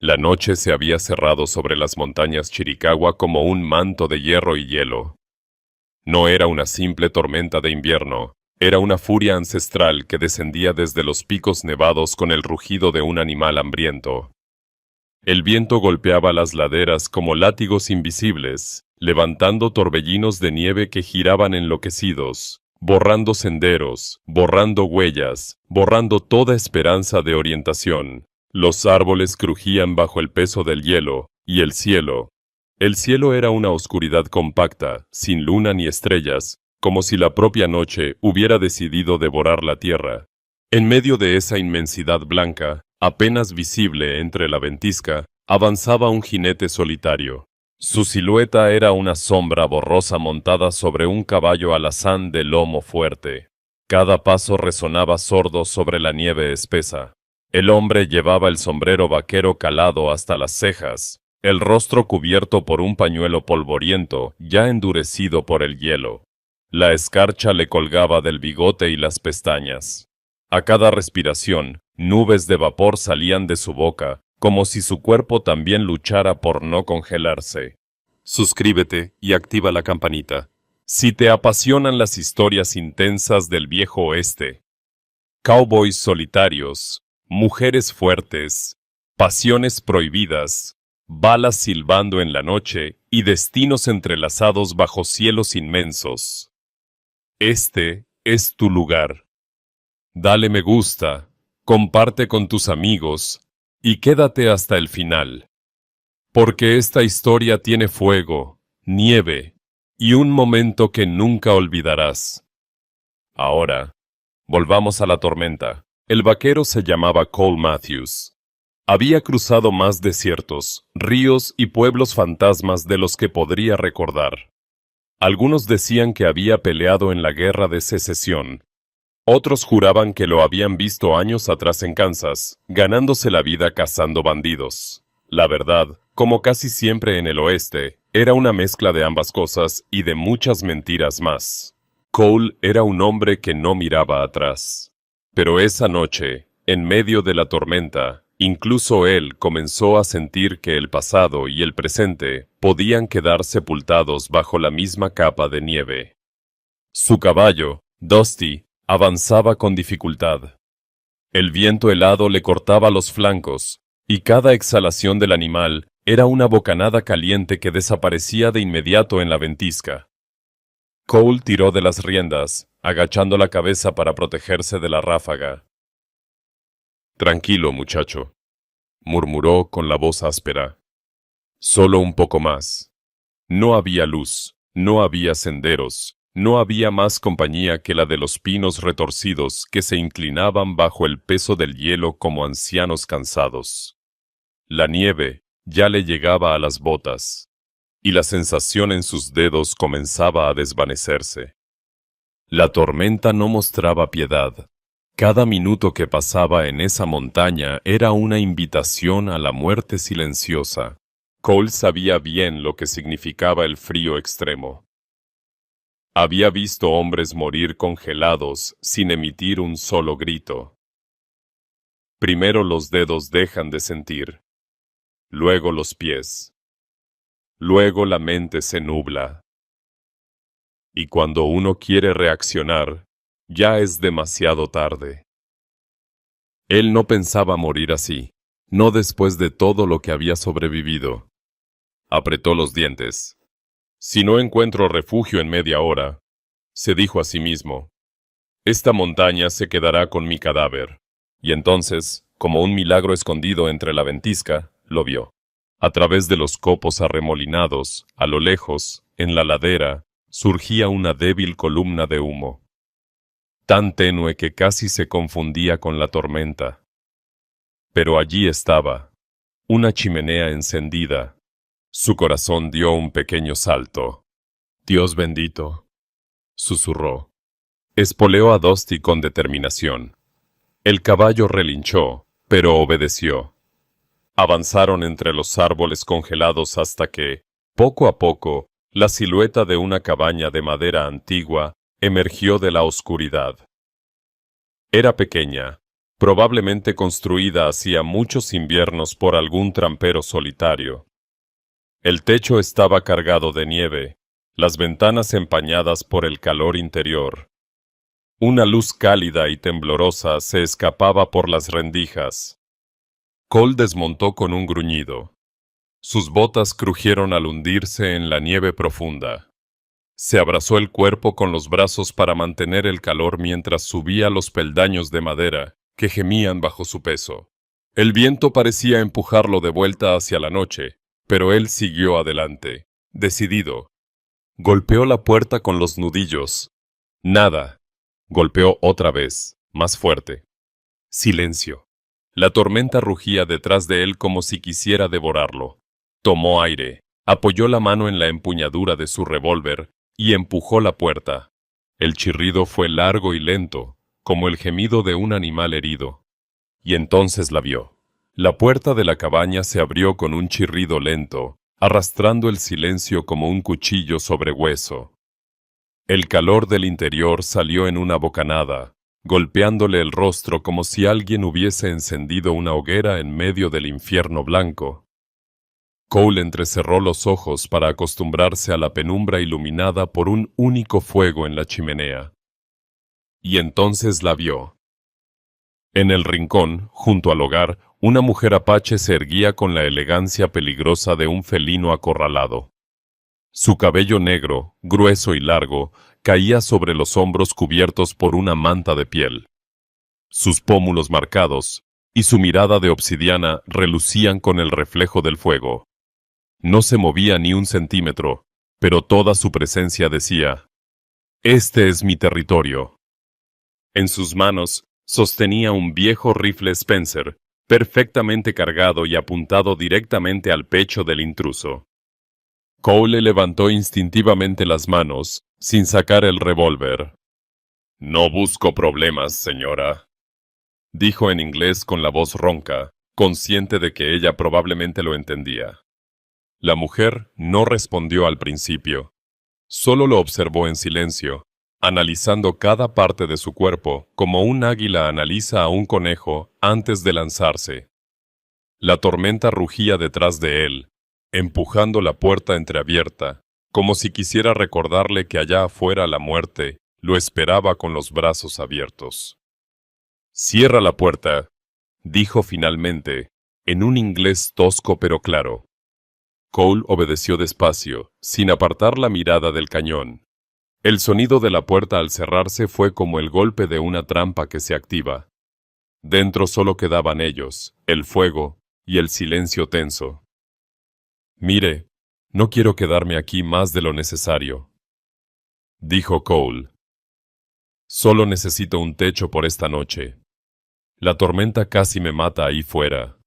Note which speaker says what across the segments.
Speaker 1: La noche se había cerrado sobre las montañas Chiricahua como un manto de hierro y hielo. No era una simple tormenta de invierno, era una furia ancestral que descendía desde los picos nevados con el rugido de un animal hambriento. El viento golpeaba las laderas como látigos invisibles, levantando torbellinos de nieve que giraban enloquecidos, borrando senderos, borrando huellas, borrando toda esperanza de orientación. Los árboles crujían bajo el peso del hielo, y el cielo era una oscuridad compacta, sin luna ni estrellas, como si la propia noche hubiera decidido devorar la tierra. En medio de esa inmensidad blanca, apenas visible entre la ventisca, avanzaba un jinete solitario. Su silueta era una sombra borrosa montada sobre un caballo alazán de lomo fuerte. Cada paso resonaba sordo sobre la nieve espesa. El hombre llevaba el sombrero vaquero calado hasta las cejas, el rostro cubierto por un pañuelo polvoriento, ya endurecido por el hielo. La escarcha le colgaba del bigote y las pestañas. A cada respiración, nubes de vapor salían de su boca, como si su cuerpo también luchara por no congelarse. Suscríbete y activa la campanita. Si te apasionan las historias intensas del viejo oeste, cowboys solitarios, mujeres fuertes, pasiones prohibidas, balas silbando en la noche y destinos entrelazados bajo cielos inmensos. Este es tu lugar. Dale me gusta, comparte con tus amigos y quédate hasta el final. Porque esta historia tiene fuego, nieve y un momento que nunca olvidarás. Ahora, volvamos a la tormenta. El vaquero se llamaba Cole Matthews. Había cruzado más desiertos, ríos y pueblos fantasmas de los que podría recordar. Algunos decían que había peleado en la Guerra de Secesión. Otros juraban que lo habían visto años atrás en Kansas, ganándose la vida cazando bandidos. La verdad, como casi siempre en el oeste, era una mezcla de ambas cosas y de muchas mentiras más. Cole era un hombre que no miraba atrás. Pero esa noche, en medio de la tormenta, incluso él comenzó a sentir que el pasado y el presente podían quedar sepultados bajo la misma capa de nieve. Su caballo, Dusty, avanzaba con dificultad. El viento helado le cortaba los flancos, y cada exhalación del animal era una bocanada caliente que desaparecía de inmediato en la ventisca. Cole tiró de las riendas, agachando la cabeza para protegerse de la ráfaga. «Tranquilo, muchacho», murmuró con la voz áspera. «Solo un poco más». No había luz, no había senderos, no había más compañía que la de los pinos retorcidos que se inclinaban bajo el peso del hielo como ancianos cansados. La nieve ya le llegaba a las botas, y la sensación en sus dedos comenzaba a desvanecerse. La tormenta no mostraba piedad. Cada minuto que pasaba en esa montaña era una invitación a la muerte silenciosa. Cole sabía bien lo que significaba el frío extremo. Había visto hombres morir congelados sin emitir un solo grito. Primero los dedos dejan de sentir, luego los pies. Luego la mente se nubla. Y cuando uno quiere reaccionar, ya es demasiado tarde. Él no pensaba morir así, no después de todo lo que había sobrevivido. Apretó los dientes. «Si no encuentro refugio en media hora», se dijo a sí mismo, «esta montaña se quedará con mi cadáver». Y entonces, como un milagro escondido entre la ventisca, lo vio. A través de los copos arremolinados, a lo lejos, en la ladera, surgía una débil columna de humo, tan tenue que casi se confundía con la tormenta. Pero allí estaba, una chimenea encendida. Su corazón dio un pequeño salto. «Dios bendito», susurró. Espoleó a Dusty con determinación. El caballo relinchó, pero obedeció. Avanzaron entre los árboles congelados hasta que, poco a poco, la silueta de una cabaña de madera antigua emergió de la oscuridad. Era pequeña, probablemente construida hacía muchos inviernos por algún trampero solitario. El techo estaba cargado de nieve, las ventanas empañadas por el calor interior. Una luz cálida y temblorosa se escapaba por las rendijas. Cole desmontó con un gruñido. Sus botas crujieron al hundirse en la nieve profunda. Se abrazó el cuerpo con los brazos para mantener el calor mientras subía los peldaños de madera que gemían bajo su peso. El viento parecía empujarlo de vuelta hacia la noche, pero él siguió adelante, decidido. Golpeó la puerta con los nudillos. Nada. Golpeó otra vez, más fuerte. Silencio. La tormenta rugía detrás de él como si quisiera devorarlo. Tomó aire, apoyó la mano en la empuñadura de su revólver y empujó la puerta. El chirrido fue largo y lento, como el gemido de un animal herido. Y entonces la vio. La puerta de la cabaña se abrió con un chirrido lento, arrastrando el silencio como un cuchillo sobre hueso. El calor del interior salió en una bocanada, golpeándole el rostro como si alguien hubiese encendido una hoguera en medio del infierno blanco. Cole entrecerró los ojos para acostumbrarse a la penumbra iluminada por un único fuego en la chimenea. Y entonces la vio. En el rincón, junto al hogar, una mujer apache se erguía con la elegancia peligrosa de un felino acorralado. Su cabello negro, grueso y largo, caía sobre los hombros cubiertos por una manta de piel. Sus pómulos marcados y su mirada de obsidiana relucían con el reflejo del fuego. No se movía ni un centímetro, pero toda su presencia decía: «Este es mi territorio». En sus manos sostenía un viejo rifle Spencer, perfectamente cargado y apuntado directamente al pecho del intruso. Cole levantó instintivamente las manos, sin sacar el revólver. «No busco problemas, señora», dijo en inglés con la voz ronca, consciente de que ella probablemente lo entendía. La mujer no respondió al principio. Solo lo observó en silencio, analizando cada parte de su cuerpo como un águila analiza a un conejo antes de lanzarse. La tormenta rugía detrás de él, empujando la puerta entreabierta, como si quisiera recordarle que allá afuera la muerte lo esperaba con los brazos abiertos. «Cierra la puerta», dijo finalmente, en un inglés tosco pero claro. Cole obedeció despacio, sin apartar la mirada del cañón. El sonido de la puerta al cerrarse fue como el golpe de una trampa que se activa. Dentro solo quedaban ellos, el fuego y el silencio tenso. «Mire, no quiero quedarme aquí más de lo necesario», dijo Cole. «Solo necesito un techo por esta noche. La tormenta casi me mata ahí fuera».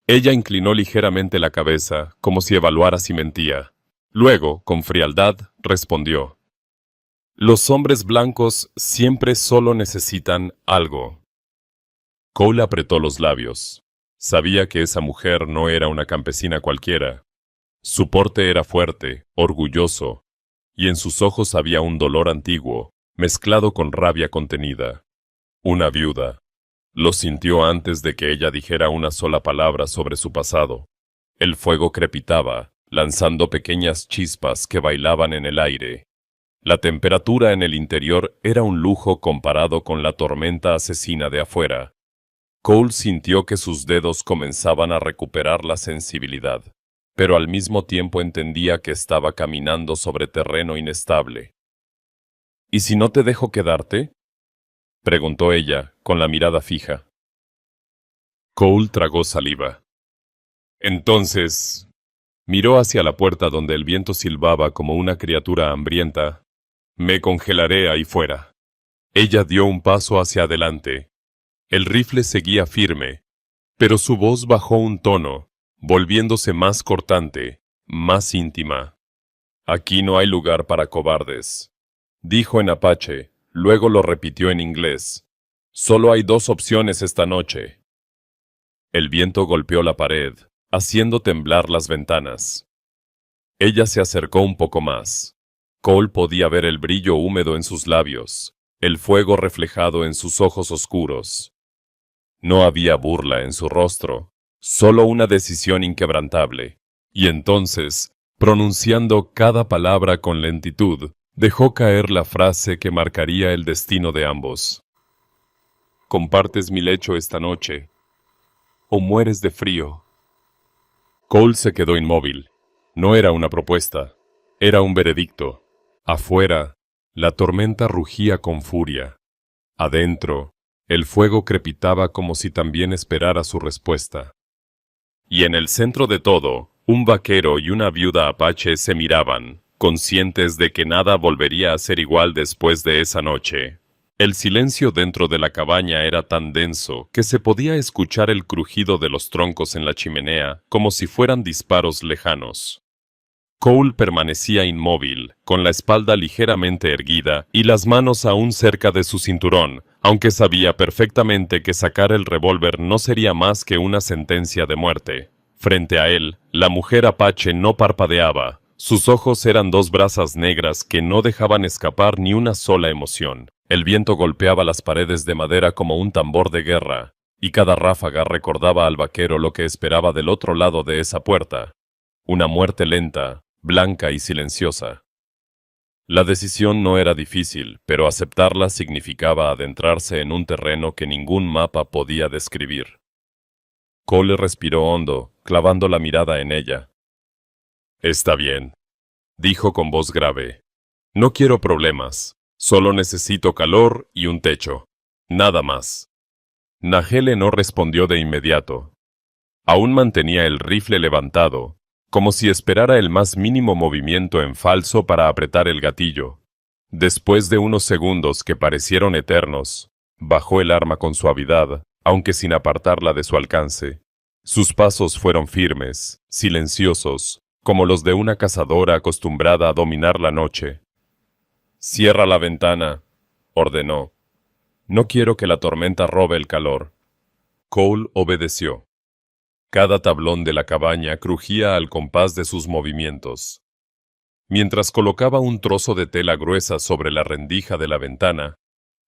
Speaker 1: Ella inclinó ligeramente la cabeza, como si evaluara si mentía. Luego, con frialdad, respondió: «Los hombres blancos siempre solo necesitan algo». Cole apretó los labios. Sabía que esa mujer no era una campesina cualquiera. Su porte era fuerte, orgulloso, y en sus ojos había un dolor antiguo, mezclado con rabia contenida. Una viuda. Lo sintió antes de que ella dijera una sola palabra sobre su pasado. El fuego crepitaba, lanzando pequeñas chispas que bailaban en el aire. La temperatura en el interior era un lujo comparado con la tormenta asesina de afuera. Cole sintió que sus dedos comenzaban a recuperar la sensibilidad, pero al mismo tiempo entendía que estaba caminando sobre terreno inestable. «¿Y si no te dejo quedarte?», preguntó ella, con la mirada fija. Cole tragó saliva. Entonces, miró hacia la puerta donde el viento silbaba como una criatura hambrienta. «Me congelaré ahí fuera». Ella dio un paso hacia adelante. El rifle seguía firme, pero su voz bajó un tono, volviéndose más cortante, más íntima. «Aquí no hay lugar para cobardes», dijo en apache, luego lo repitió en inglés. «Solo hay dos opciones esta noche». El viento golpeó la pared, haciendo temblar las ventanas. Ella se acercó un poco más. Cole podía ver el brillo húmedo en sus labios, el fuego reflejado en sus ojos oscuros. No había burla en su rostro, solo una decisión inquebrantable. Y entonces, pronunciando cada palabra con lentitud, dejó caer la frase que marcaría el destino de ambos. ¿Compartes mi lecho esta noche? ¿O mueres de frío? Cole se quedó inmóvil. No era una propuesta, era un veredicto. Afuera, la tormenta rugía con furia. Adentro, el fuego crepitaba como si también esperara su respuesta. Y en el centro de todo, un vaquero y una viuda apache se miraban, conscientes de que nada volvería a ser igual después de esa noche. El silencio dentro de la cabaña era tan denso que se podía escuchar el crujido de los troncos en la chimenea como si fueran disparos lejanos. Cole permanecía inmóvil, con la espalda ligeramente erguida y las manos aún cerca de su cinturón, aunque sabía perfectamente que sacar el revólver no sería más que una sentencia de muerte. Frente a él, la mujer apache no parpadeaba. Sus ojos eran dos brasas negras que no dejaban escapar ni una sola emoción. El viento golpeaba las paredes de madera como un tambor de guerra, y cada ráfaga recordaba al vaquero lo que esperaba del otro lado de esa puerta. Una muerte lenta, blanca y silenciosa. La decisión no era difícil, pero aceptarla significaba adentrarse en un terreno que ningún mapa podía describir. Cole respiró hondo, clavando la mirada en ella. «Está bien», dijo con voz grave. «No quiero problemas, solo necesito calor y un techo. Nada más». Nahele no respondió de inmediato. Aún mantenía el rifle levantado, como si esperara el más mínimo movimiento en falso para apretar el gatillo. Después de unos segundos que parecieron eternos, bajó el arma con suavidad, aunque sin apartarla de su alcance. Sus pasos fueron firmes, silenciosos, como los de una cazadora acostumbrada a dominar la noche. «Cierra la ventana», ordenó. «No quiero que la tormenta robe el calor». Cole obedeció. Cada tablón de la cabaña crujía al compás de sus movimientos. Mientras colocaba un trozo de tela gruesa sobre la rendija de la ventana,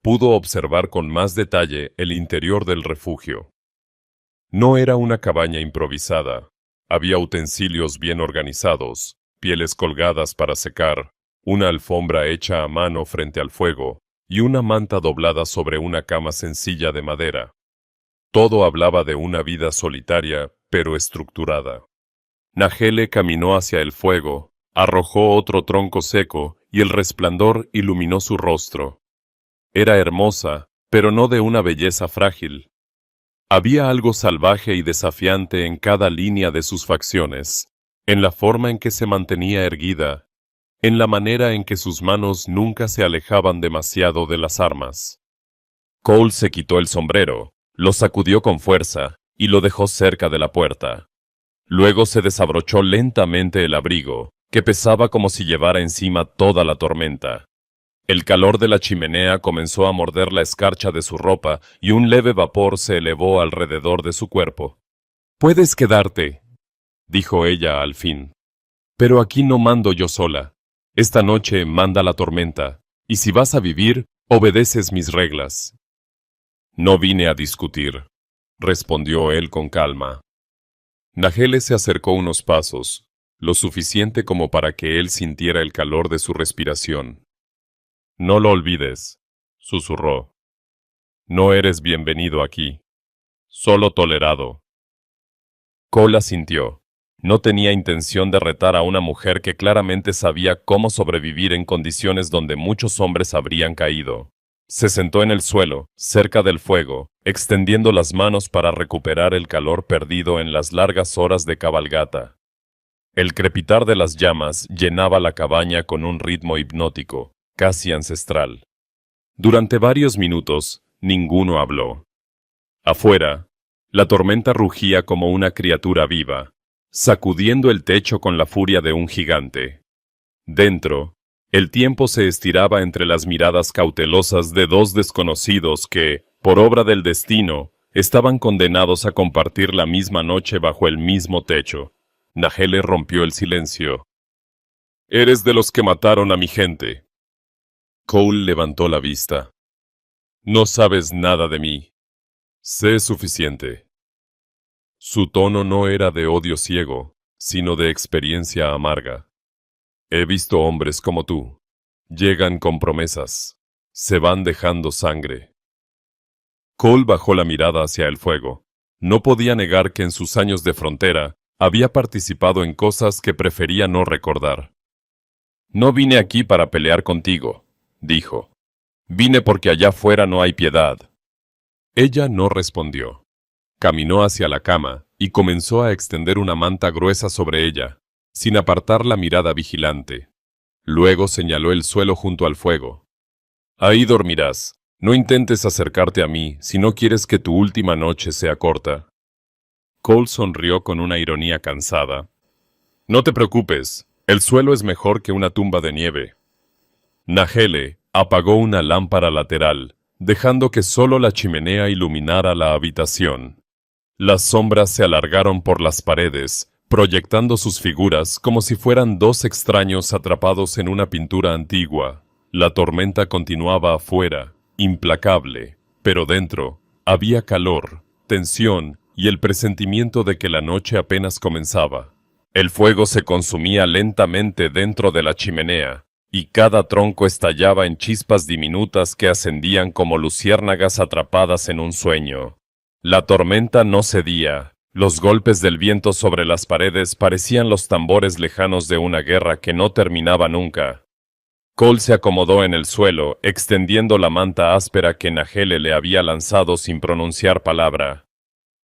Speaker 1: pudo observar con más detalle el interior del refugio. No era una cabaña improvisada. Había utensilios bien organizados, pieles colgadas para secar, una alfombra hecha a mano frente al fuego y una manta doblada sobre una cama sencilla de madera. Todo hablaba de una vida solitaria, pero estructurada. Nahele caminó hacia el fuego, arrojó otro tronco seco y el resplandor iluminó su rostro. Era hermosa, pero no de una belleza frágil. Había algo salvaje y desafiante en cada línea de sus facciones, en la forma en que se mantenía erguida, en la manera en que sus manos nunca se alejaban demasiado de las armas. Cole se quitó el sombrero, lo sacudió con fuerza y lo dejó cerca de la puerta. Luego se desabrochó lentamente el abrigo, que pesaba como si llevara encima toda la tormenta. El calor de la chimenea comenzó a morder la escarcha de su ropa y un leve vapor se elevó alrededor de su cuerpo. «Puedes quedarte», dijo ella al fin. «Pero aquí no mando yo sola. Esta noche manda la tormenta, y si vas a vivir, obedeces mis reglas». «No vine a discutir», respondió él con calma. Nahele se acercó unos pasos, lo suficiente como para que él sintiera el calor de su respiración. «No lo olvides», susurró. «No eres bienvenido aquí, solo tolerado». Cole asintió. No tenía intención de retar a una mujer que claramente sabía cómo sobrevivir en condiciones donde muchos hombres habrían caído. Se sentó en el suelo, cerca del fuego, extendiendo las manos para recuperar el calor perdido en las largas horas de cabalgata. El crepitar de las llamas llenaba la cabaña con un ritmo hipnótico, casi ancestral. Durante varios minutos, ninguno habló. Afuera, la tormenta rugía como una criatura viva, sacudiendo el techo con la furia de un gigante. Dentro, el tiempo se estiraba entre las miradas cautelosas de dos desconocidos que, por obra del destino, estaban condenados a compartir la misma noche bajo el mismo techo. Nahele rompió el silencio. «Eres de los que mataron a mi gente». Cole levantó la vista. «No sabes nada de mí». Sé suficiente. Su tono no era de odio ciego, sino de experiencia amarga. He visto hombres como tú. Llegan con promesas. Se van dejando sangre. Cole bajó la mirada hacia el fuego. No podía negar que en sus años de frontera había participado en cosas que prefería no recordar. No vine aquí para pelear contigo, dijo. Vine porque allá afuera no hay piedad. Ella no respondió. Caminó hacia la cama y comenzó a extender una manta gruesa sobre ella, sin apartar la mirada vigilante. Luego señaló el suelo junto al fuego. Ahí dormirás. No intentes acercarte a mí si no quieres que tu última noche sea corta. Cole sonrió con una ironía cansada. No te preocupes, el suelo es mejor que una tumba de nieve. Nahele apagó una lámpara lateral, dejando que solo la chimenea iluminara la habitación. Las sombras se alargaron por las paredes, proyectando sus figuras como si fueran dos extraños atrapados en una pintura antigua. La tormenta continuaba afuera, implacable, pero dentro había calor, tensión y el presentimiento de que la noche apenas comenzaba. El fuego se consumía lentamente dentro de la chimenea, y cada tronco estallaba en chispas diminutas que ascendían como luciérnagas atrapadas en un sueño. La tormenta no cedía. Los golpes del viento sobre las paredes parecían los tambores lejanos de una guerra que no terminaba nunca. Cole se acomodó en el suelo, extendiendo la manta áspera que Nahele le había lanzado sin pronunciar palabra.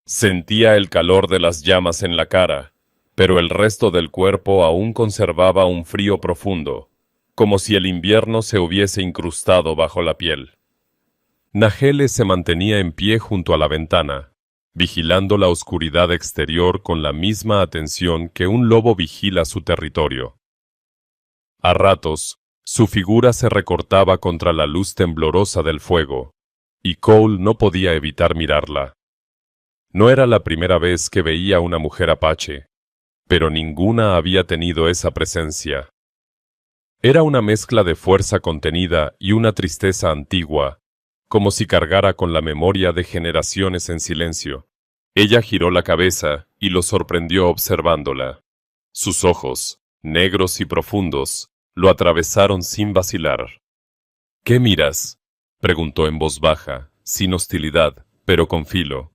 Speaker 1: Sentía el calor de las llamas en la cara, pero el resto del cuerpo aún conservaba un frío profundo, como si el invierno se hubiese incrustado bajo la piel. Nahele se mantenía en pie junto a la ventana, vigilando la oscuridad exterior con la misma atención que un lobo vigila su territorio. A ratos, su figura se recortaba contra la luz temblorosa del fuego, y Cole no podía evitar mirarla. No era la primera vez que veía a una mujer apache, pero ninguna había tenido esa presencia. Era una mezcla de fuerza contenida y una tristeza antigua, como si cargara con la memoria de generaciones en silencio. Ella giró la cabeza y lo sorprendió observándola. Sus ojos, negros y profundos, lo atravesaron sin vacilar. ¿Qué miras?, preguntó en voz baja, sin hostilidad, pero con filo.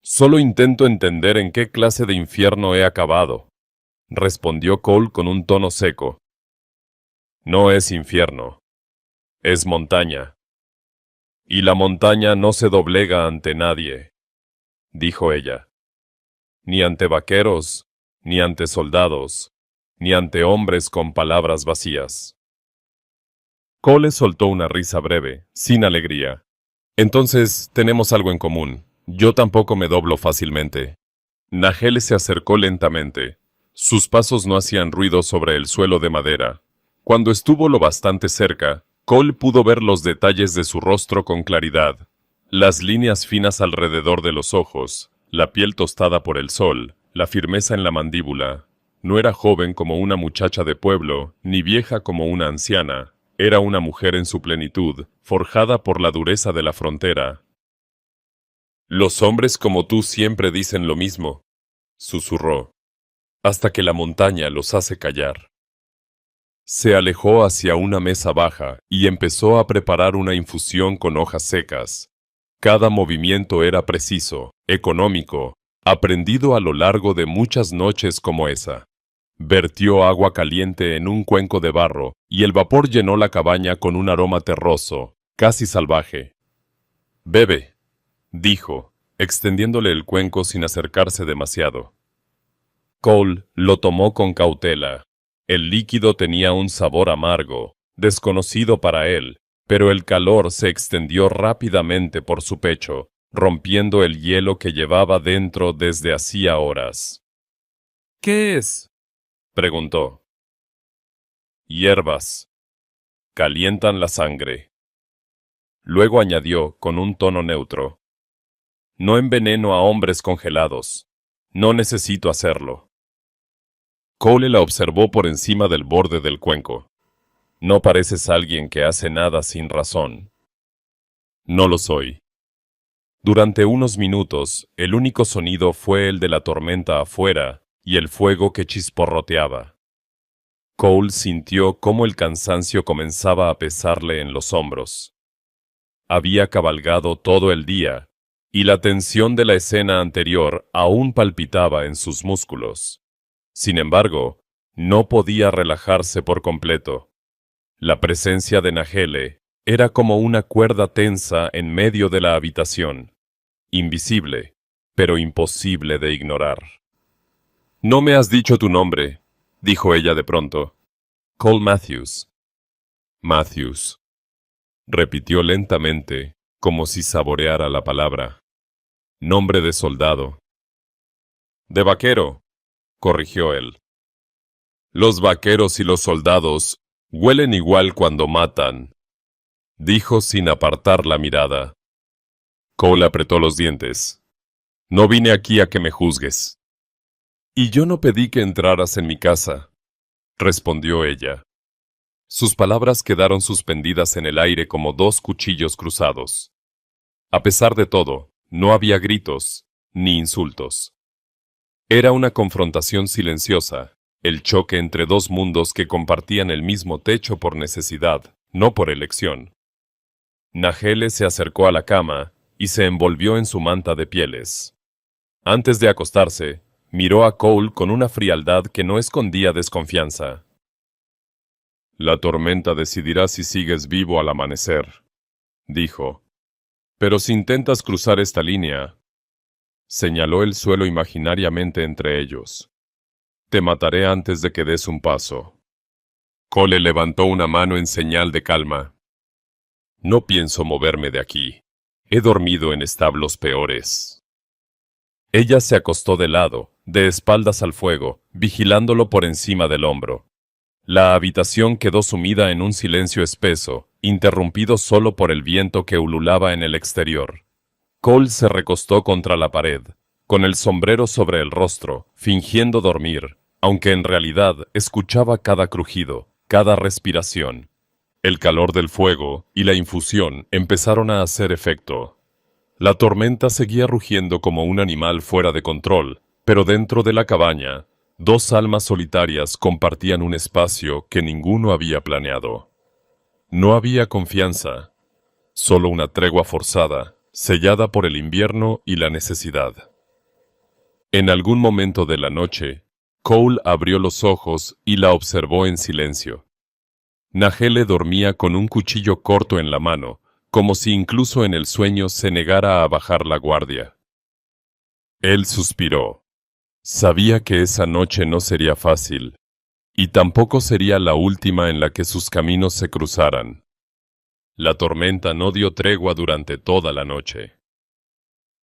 Speaker 1: Solo intento entender en qué clase de infierno he acabado, respondió Cole con un tono seco. No es infierno, es montaña. Y la montaña no se doblega ante nadie, dijo ella. Ni ante vaqueros, ni ante soldados, ni ante hombres con palabras vacías. Cole soltó una risa breve, sin alegría. Entonces, tenemos algo en común. Yo tampoco me doblo fácilmente. Nahele se acercó lentamente. Sus pasos no hacían ruido sobre el suelo de madera. Cuando estuvo lo bastante cerca, Cole pudo ver los detalles de su rostro con claridad. Las líneas finas alrededor de los ojos, la piel tostada por el sol, la firmeza en la mandíbula. No era joven como una muchacha de pueblo, ni vieja como una anciana. Era una mujer en su plenitud, forjada por la dureza de la frontera. Los hombres como tú siempre dicen lo mismo, susurró, hasta que la montaña los hace callar. Se alejó hacia una mesa baja y empezó a preparar una infusión con hojas secas. Cada movimiento era preciso, económico, aprendido a lo largo de muchas noches como esa. Vertió agua caliente en un cuenco de barro y el vapor llenó la cabaña con un aroma terroso, casi salvaje. «Bebe», dijo, extendiéndole el cuenco sin acercarse demasiado. Cole lo tomó con cautela. El líquido tenía un sabor amargo, desconocido para él, pero el calor se extendió rápidamente por su pecho, rompiendo el hielo que llevaba dentro desde hacía horas. «¿Qué es?», preguntó. «Hierbas. Calientan la sangre». Luego añadió, con un tono neutro. «No enveneno a hombres congelados. No necesito hacerlo». Cole la observó por encima del borde del cuenco. «No pareces alguien que hace nada sin razón». «No lo soy». Durante unos minutos, el único sonido fue el de la tormenta afuera y el fuego que chisporroteaba. Cole sintió cómo el cansancio comenzaba a pesarle en los hombros. Había cabalgado todo el día, y la tensión de la escena anterior aún palpitaba en sus músculos. Sin embargo, no podía relajarse por completo. La presencia de Nahele era como una cuerda tensa en medio de la habitación, invisible, pero imposible de ignorar. «No me has dicho tu nombre», dijo ella de pronto. «Cole Matthews». «Matthews», repitió lentamente, como si saboreara la palabra. «Nombre de soldado». «De vaquero», corrigió él. «Los vaqueros y los soldados huelen igual cuando matan», dijo sin apartar la mirada. Cole apretó los dientes. «No vine aquí a que me juzgues». «Y yo no pedí que entraras en mi casa», respondió ella. Sus palabras quedaron suspendidas en el aire como dos cuchillos cruzados. A pesar de todo, no había gritos, ni insultos. Era una confrontación silenciosa, el choque entre dos mundos que compartían el mismo techo por necesidad, no por elección. Nahele se acercó a la cama y se envolvió en su manta de pieles. Antes de acostarse, miró a Cole con una frialdad que no escondía desconfianza. «La tormenta decidirá si sigues vivo al amanecer», dijo. «Pero si intentas cruzar esta línea», señaló el suelo imaginariamente entre ellos, «te mataré antes de que des un paso». Cole levantó una mano en señal de calma. «No pienso moverme de aquí. He dormido en establos peores». Ella se acostó de lado, de espaldas al fuego, vigilándolo por encima del hombro. La habitación quedó sumida en un silencio espeso, interrumpido solo por el viento que ululaba en el exterior. Cole se recostó contra la pared, con el sombrero sobre el rostro, fingiendo dormir, aunque en realidad escuchaba cada crujido, cada respiración. El calor del fuego y la infusión empezaron a hacer efecto. La tormenta seguía rugiendo como un animal fuera de control, pero dentro de la cabaña, dos almas solitarias compartían un espacio que ninguno había planeado. No había confianza, solo una tregua forzada, sellada por el invierno y la necesidad. En algún momento de la noche, Cole abrió los ojos y la observó en silencio. Nahele dormía con un cuchillo corto en la mano, como si incluso en el sueño se negara a bajar la guardia. Él suspiró. Sabía que esa noche no sería fácil, y tampoco sería la última en la que sus caminos se cruzaran. La tormenta no dio tregua durante toda la noche.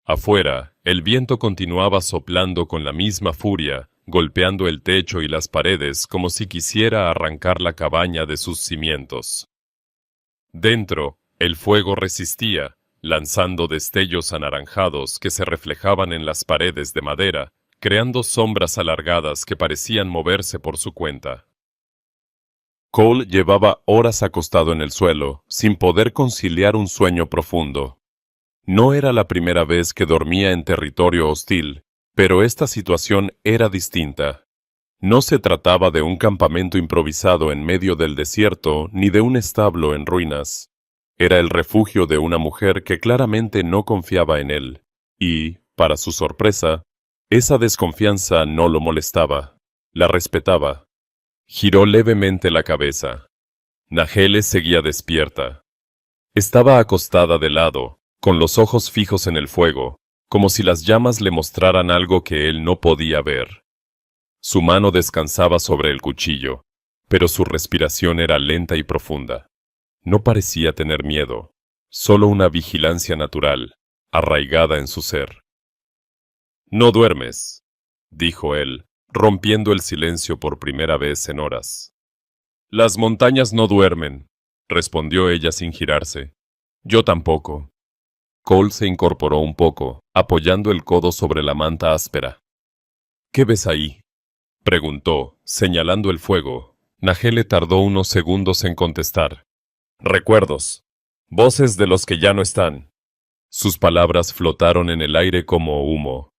Speaker 1: Afuera, el viento continuaba soplando con la misma furia, golpeando el techo y las paredes como si quisiera arrancar la cabaña de sus cimientos. Dentro, el fuego resistía, lanzando destellos anaranjados que se reflejaban en las paredes de madera, creando sombras alargadas que parecían moverse por su cuenta. Cole llevaba horas acostado en el suelo, sin poder conciliar un sueño profundo. No era la primera vez que dormía en territorio hostil, pero esta situación era distinta. No se trataba de un campamento improvisado en medio del desierto ni de un establo en ruinas. Era el refugio de una mujer que claramente no confiaba en él, y, para su sorpresa, esa desconfianza no lo molestaba, la respetaba. Giró levemente la cabeza. Nahele seguía despierta. Estaba acostada de lado, con los ojos fijos en el fuego, como si las llamas le mostraran algo que él no podía ver. Su mano descansaba sobre el cuchillo, pero su respiración era lenta y profunda. No parecía tener miedo, solo una vigilancia natural, arraigada en su ser. «No duermes», dijo él, rompiendo el silencio por primera vez en horas. «Las montañas no duermen», respondió ella sin girarse. «Yo tampoco». Cole se incorporó un poco, apoyando el codo sobre la manta áspera. «¿Qué ves ahí?», preguntó, señalando el fuego. Nahele tardó unos segundos en contestar. «Recuerdos. Voces de los que ya no están». Sus palabras flotaron en el aire como humo.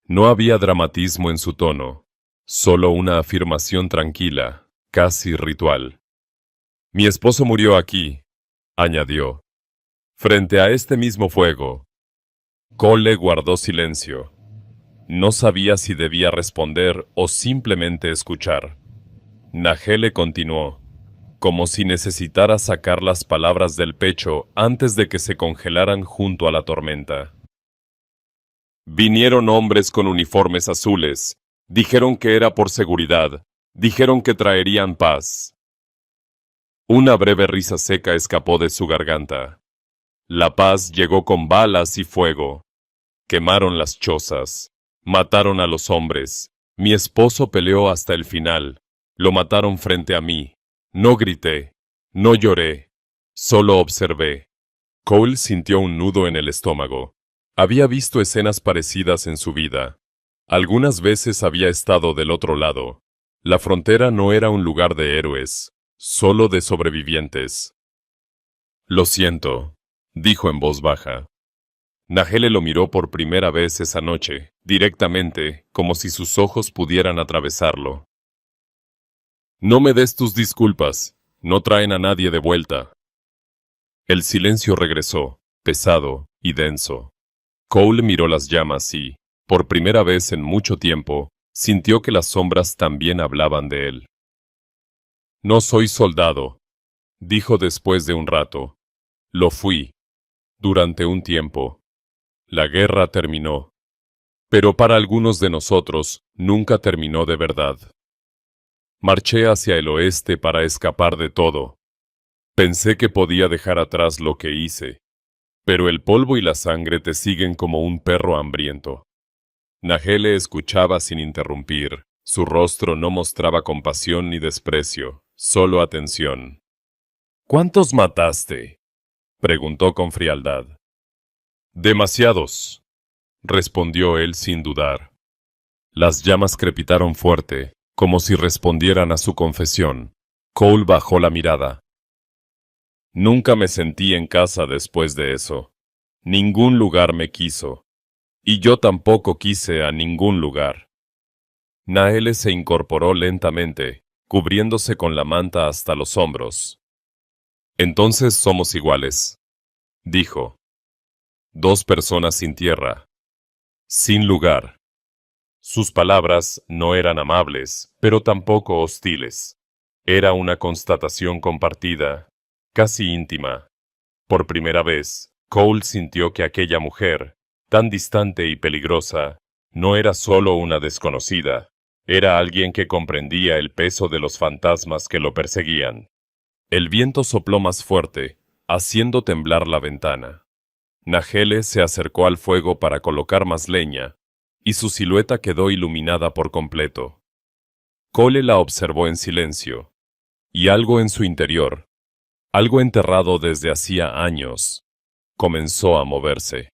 Speaker 1: No había dramatismo en su tono, solo una afirmación tranquila, casi ritual. Mi esposo murió aquí, añadió, frente a este mismo fuego. Cole guardó silencio. No sabía si debía responder o simplemente escuchar. Nahele continuó, como si necesitara sacar las palabras del pecho antes de que se congelaran junto a la tormenta. Vinieron hombres con uniformes azules. Dijeron que era por seguridad. Dijeron que traerían paz. Una breve risa seca escapó de su garganta. La paz llegó con balas y fuego. Quemaron las chozas. Mataron a los hombres. Mi esposo peleó hasta el final. Lo mataron frente a mí. No grité. No lloré. Solo observé. Cole sintió un nudo en el estómago. Había visto escenas parecidas en su vida. Algunas veces había estado del otro lado. La frontera no era un lugar de héroes, solo de sobrevivientes. Lo siento, dijo en voz baja. Nahele lo miró por primera vez esa noche, directamente, como si sus ojos pudieran atravesarlo. No me des tus disculpas, no traen a nadie de vuelta. El silencio regresó, pesado y denso. Cole miró las llamas y, por primera vez en mucho tiempo, sintió que las sombras también hablaban de él. No soy soldado, dijo después de un rato. Lo fui, durante un tiempo. La guerra terminó. Pero para algunos de nosotros, nunca terminó de verdad. Marché hacia el oeste para escapar de todo. Pensé que podía dejar atrás lo que hice. Pero el polvo y la sangre te siguen como un perro hambriento. Nahele escuchaba sin interrumpir. Su rostro no mostraba compasión ni desprecio, solo atención. ¿Cuántos mataste?, preguntó con frialdad. Demasiados, respondió él sin dudar. Las llamas crepitaron fuerte, como si respondieran a su confesión. Cole bajó la mirada. Nunca me sentí en casa después de eso. Ningún lugar me quiso. Y yo tampoco quise a ningún lugar. Nahele se incorporó lentamente, cubriéndose con la manta hasta los hombros. Entonces somos iguales, dijo. Dos personas sin tierra, sin lugar. Sus palabras no eran amables, pero tampoco hostiles. Era una constatación compartida, casi íntima. Por primera vez, Cole sintió que aquella mujer, tan distante y peligrosa, no era solo una desconocida, era alguien que comprendía el peso de los fantasmas que lo perseguían. El viento sopló más fuerte, haciendo temblar la ventana. Nahele se acercó al fuego para colocar más leña, y su silueta quedó iluminada por completo. Cole la observó en silencio, y algo en su interior, algo enterrado desde hacía años, comenzó a moverse.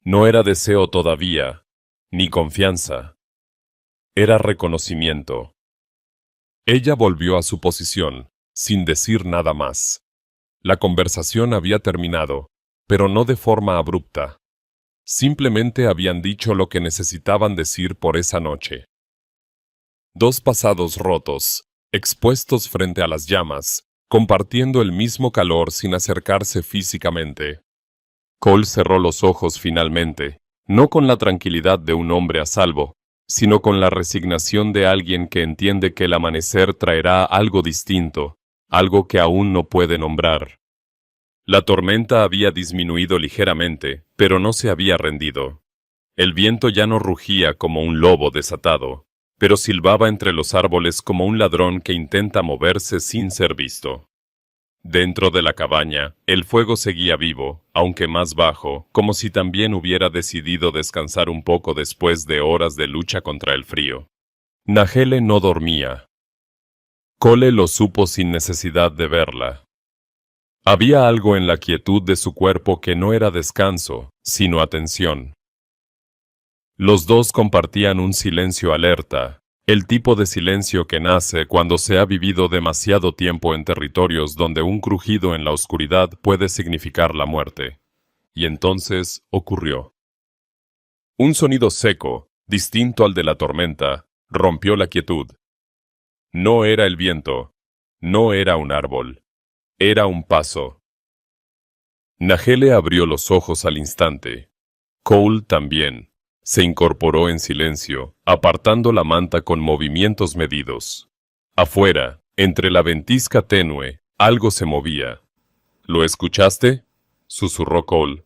Speaker 1: No era deseo todavía, ni confianza. Era reconocimiento. Ella volvió a su posición, sin decir nada más. La conversación había terminado, pero no de forma abrupta. Simplemente habían dicho lo que necesitaban decir por esa noche. Dos pasados rotos, expuestos frente a las llamas, compartiendo el mismo calor sin acercarse físicamente. Cole cerró los ojos finalmente, no con la tranquilidad de un hombre a salvo, sino con la resignación de alguien que entiende que el amanecer traerá algo distinto, algo que aún no puede nombrar. La tormenta había disminuido ligeramente, pero no se había rendido. El viento ya no rugía como un lobo desatado, pero silbaba entre los árboles como un ladrón que intenta moverse sin ser visto. Dentro de la cabaña, el fuego seguía vivo, aunque más bajo, como si también hubiera decidido descansar un poco después de horas de lucha contra el frío. Nahele no dormía. Cole lo supo sin necesidad de verla. Había algo en la quietud de su cuerpo que no era descanso, sino atención. Los dos compartían un silencio alerta, el tipo de silencio que nace cuando se ha vivido demasiado tiempo en territorios donde un crujido en la oscuridad puede significar la muerte. Y entonces ocurrió. Un sonido seco, distinto al de la tormenta, rompió la quietud. No era el viento, no era un árbol, era un paso. Nahele abrió los ojos al instante. Cole también. Se incorporó en silencio, apartando la manta con movimientos medidos. Afuera, entre la ventisca tenue, algo se movía. ¿Lo escuchaste?, susurró Cole.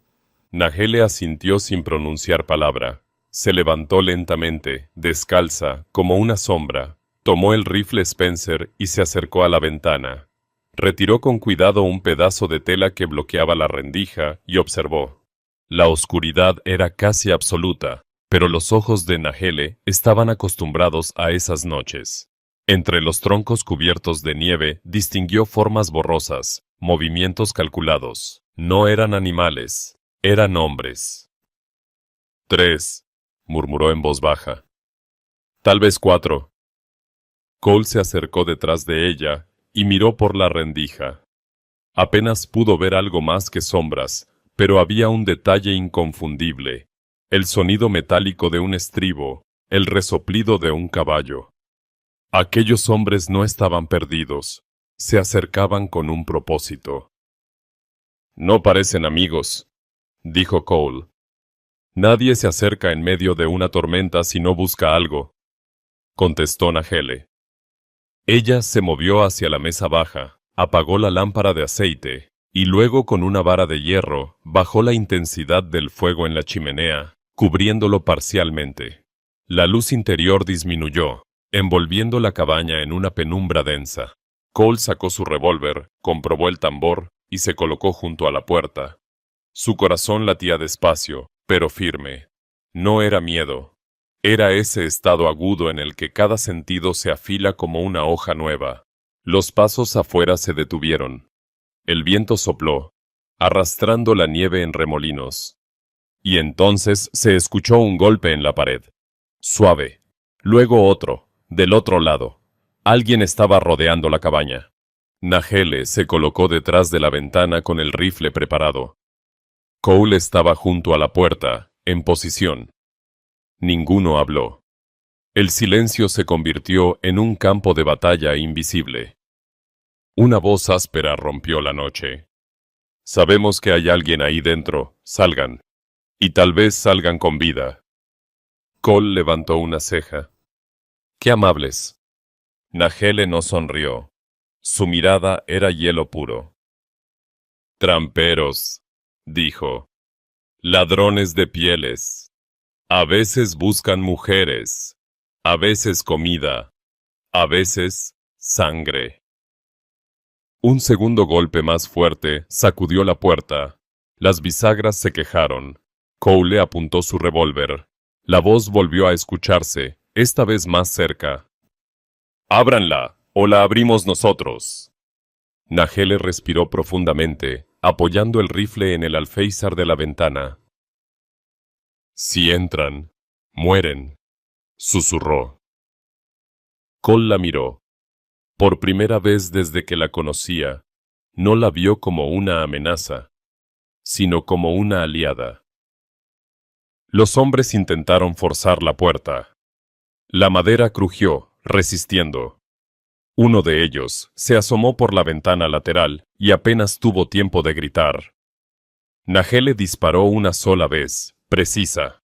Speaker 1: Nahele asintió sin pronunciar palabra. Se levantó lentamente, descalza, como una sombra. Tomó el rifle Spencer y se acercó a la ventana. Retiró con cuidado un pedazo de tela que bloqueaba la rendija y observó. La oscuridad era casi absoluta, pero los ojos de Nahele estaban acostumbrados a esas noches. Entre los troncos cubiertos de nieve distinguió formas borrosas, movimientos calculados. No eran animales, eran hombres. 3, murmuró en voz baja. Tal vez 4. Cole se acercó detrás de ella y miró por la rendija. Apenas pudo ver algo más que sombras, pero había un detalle inconfundible: el sonido metálico de un estribo, el resoplido de un caballo. Aquellos hombres no estaban perdidos, se acercaban con un propósito. No parecen amigos, dijo Cole. Nadie se acerca en medio de una tormenta si no busca algo, contestó Nahele. Ella se movió hacia la mesa baja, apagó la lámpara de aceite, y luego con una vara de hierro bajó la intensidad del fuego en la chimenea, cubriéndolo parcialmente. La luz interior disminuyó, envolviendo la cabaña en una penumbra densa. Cole sacó su revólver, comprobó el tambor y se colocó junto a la puerta. Su corazón latía despacio, pero firme. No era miedo. Era ese estado agudo en el que cada sentido se afila como una hoja nueva. Los pasos afuera se detuvieron. El viento sopló, arrastrando la nieve en remolinos. Y entonces se escuchó un golpe en la pared. Suave. Luego otro, del otro lado. Alguien estaba rodeando la cabaña. Nahele se colocó detrás de la ventana con el rifle preparado. Cole estaba junto a la puerta, en posición. Ninguno habló. El silencio se convirtió en un campo de batalla invisible. Una voz áspera rompió la noche. Sabemos que hay alguien ahí dentro, salgan. Y tal vez salgan con vida. Cole levantó una ceja. ¡Qué amables! Nahele no sonrió. Su mirada era hielo puro. Tramperos, dijo. Ladrones de pieles. A veces buscan mujeres, a veces comida, a veces sangre. Un segundo golpe más fuerte sacudió la puerta. Las bisagras se quejaron. Cole apuntó su revólver. La voz volvió a escucharse, esta vez más cerca. ¡Ábranla, o la abrimos nosotros! Nahele respiró profundamente, apoyando el rifle en el alféizar de la ventana. Si entran, mueren, susurró. Cole la miró. Por primera vez desde que la conocía, no la vio como una amenaza, sino como una aliada. Los hombres intentaron forzar la puerta. La madera crujió, resistiendo. Uno de ellos se asomó por la ventana lateral y apenas tuvo tiempo de gritar. Nahele disparó una sola vez, precisa.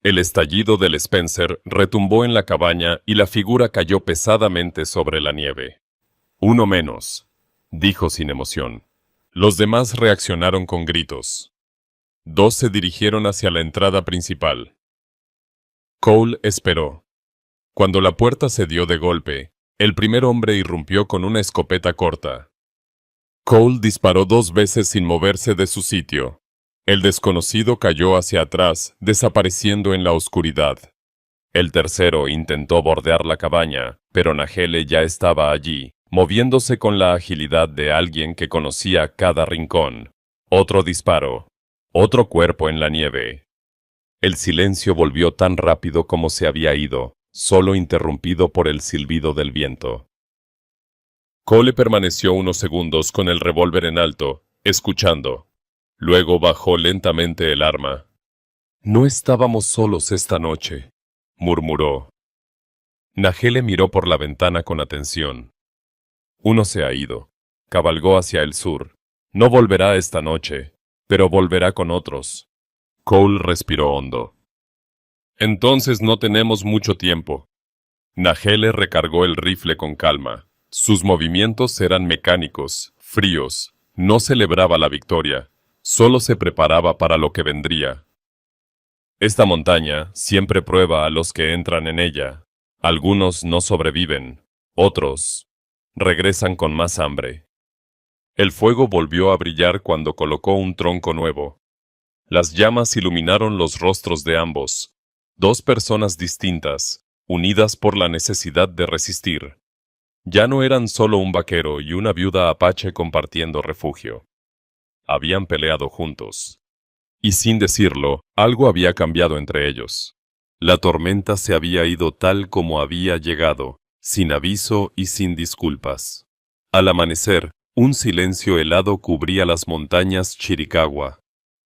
Speaker 1: El estallido del Spencer retumbó en la cabaña y la figura cayó pesadamente sobre la nieve. Uno menos, dijo sin emoción. Los demás reaccionaron con gritos. 2 se dirigieron hacia la entrada principal. Cole esperó. Cuando la puerta se dio de golpe, el primer hombre irrumpió con una escopeta corta. Cole disparó 2 veces sin moverse de su sitio. El desconocido cayó hacia atrás, desapareciendo en la oscuridad. El tercero intentó bordear la cabaña, pero Nahele ya estaba allí, moviéndose con la agilidad de alguien que conocía cada rincón. Otro disparo. Otro cuerpo en la nieve. El silencio volvió tan rápido como se había ido, solo interrumpido por el silbido del viento. Cole permaneció unos segundos con el revólver en alto, escuchando. Luego bajó lentamente el arma. No estábamos solos esta noche, murmuró. Nahele miró por la ventana con atención. Uno se ha ido. Cabalgó hacia el sur. No volverá esta noche, pero volverá con otros. Cole respiró hondo. Entonces no tenemos mucho tiempo. Nahele recargó el rifle con calma. Sus movimientos eran mecánicos, fríos. No celebraba la victoria, solo se preparaba para lo que vendría. Esta montaña siempre prueba a los que entran en ella. Algunos no sobreviven, otros regresan con más hambre. El fuego volvió a brillar cuando colocó un tronco nuevo. Las llamas iluminaron los rostros de ambos, dos personas distintas, unidas por la necesidad de resistir. Ya no eran solo un vaquero y una viuda apache compartiendo refugio. Habían peleado juntos. Y sin decirlo, algo había cambiado entre ellos. La tormenta se había ido tal como había llegado, sin aviso y sin disculpas. Al amanecer, un silencio helado cubría las montañas Chiricahua.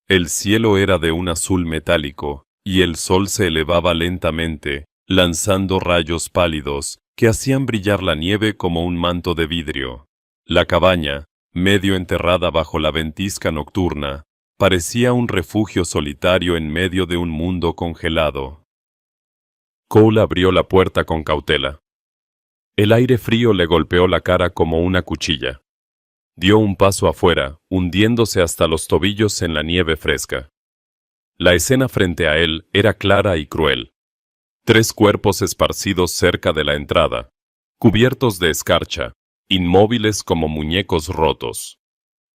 Speaker 1: El cielo era de un azul metálico, y el sol se elevaba lentamente, lanzando rayos pálidos que hacían brillar la nieve como un manto de vidrio. La cabaña, medio enterrada bajo la ventisca nocturna, parecía un refugio solitario en medio de un mundo congelado. Cole abrió la puerta con cautela. El aire frío le golpeó la cara como una cuchilla. Dio un paso afuera, hundiéndose hasta los tobillos en la nieve fresca. La escena frente a él era clara y cruel. 3 cuerpos esparcidos cerca de la entrada, cubiertos de escarcha, inmóviles como muñecos rotos.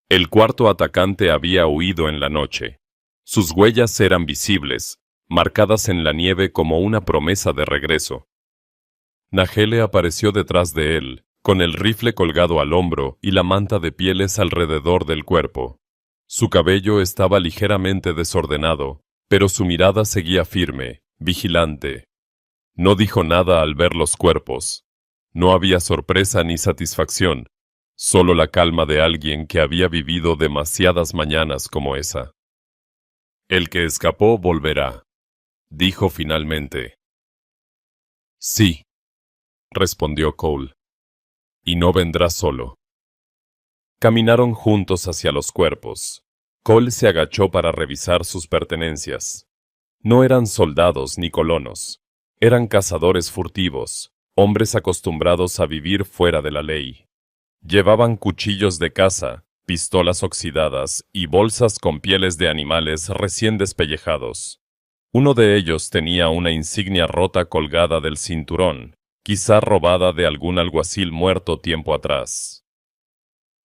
Speaker 1: El cuarto atacante había huido en la noche. Sus huellas eran visibles, marcadas en la nieve como una promesa de regreso. Nahele apareció detrás de él, con el rifle colgado al hombro y la manta de pieles alrededor del cuerpo. Su cabello estaba ligeramente desordenado, pero su mirada seguía firme, vigilante. No dijo nada al ver los cuerpos. No había sorpresa ni satisfacción, solo la calma de alguien que había vivido demasiadas mañanas como esa. El que escapó volverá, dijo finalmente. Sí, respondió Cole. Y no vendrá solo. Caminaron juntos hacia los cuerpos. Cole se agachó para revisar sus pertenencias. No eran soldados ni colonos. Eran cazadores furtivos, hombres acostumbrados a vivir fuera de la ley. Llevaban cuchillos de caza, pistolas oxidadas y bolsas con pieles de animales recién despellejados. Uno de ellos tenía una insignia rota colgada del cinturón, quizá robada de algún alguacil muerto tiempo atrás.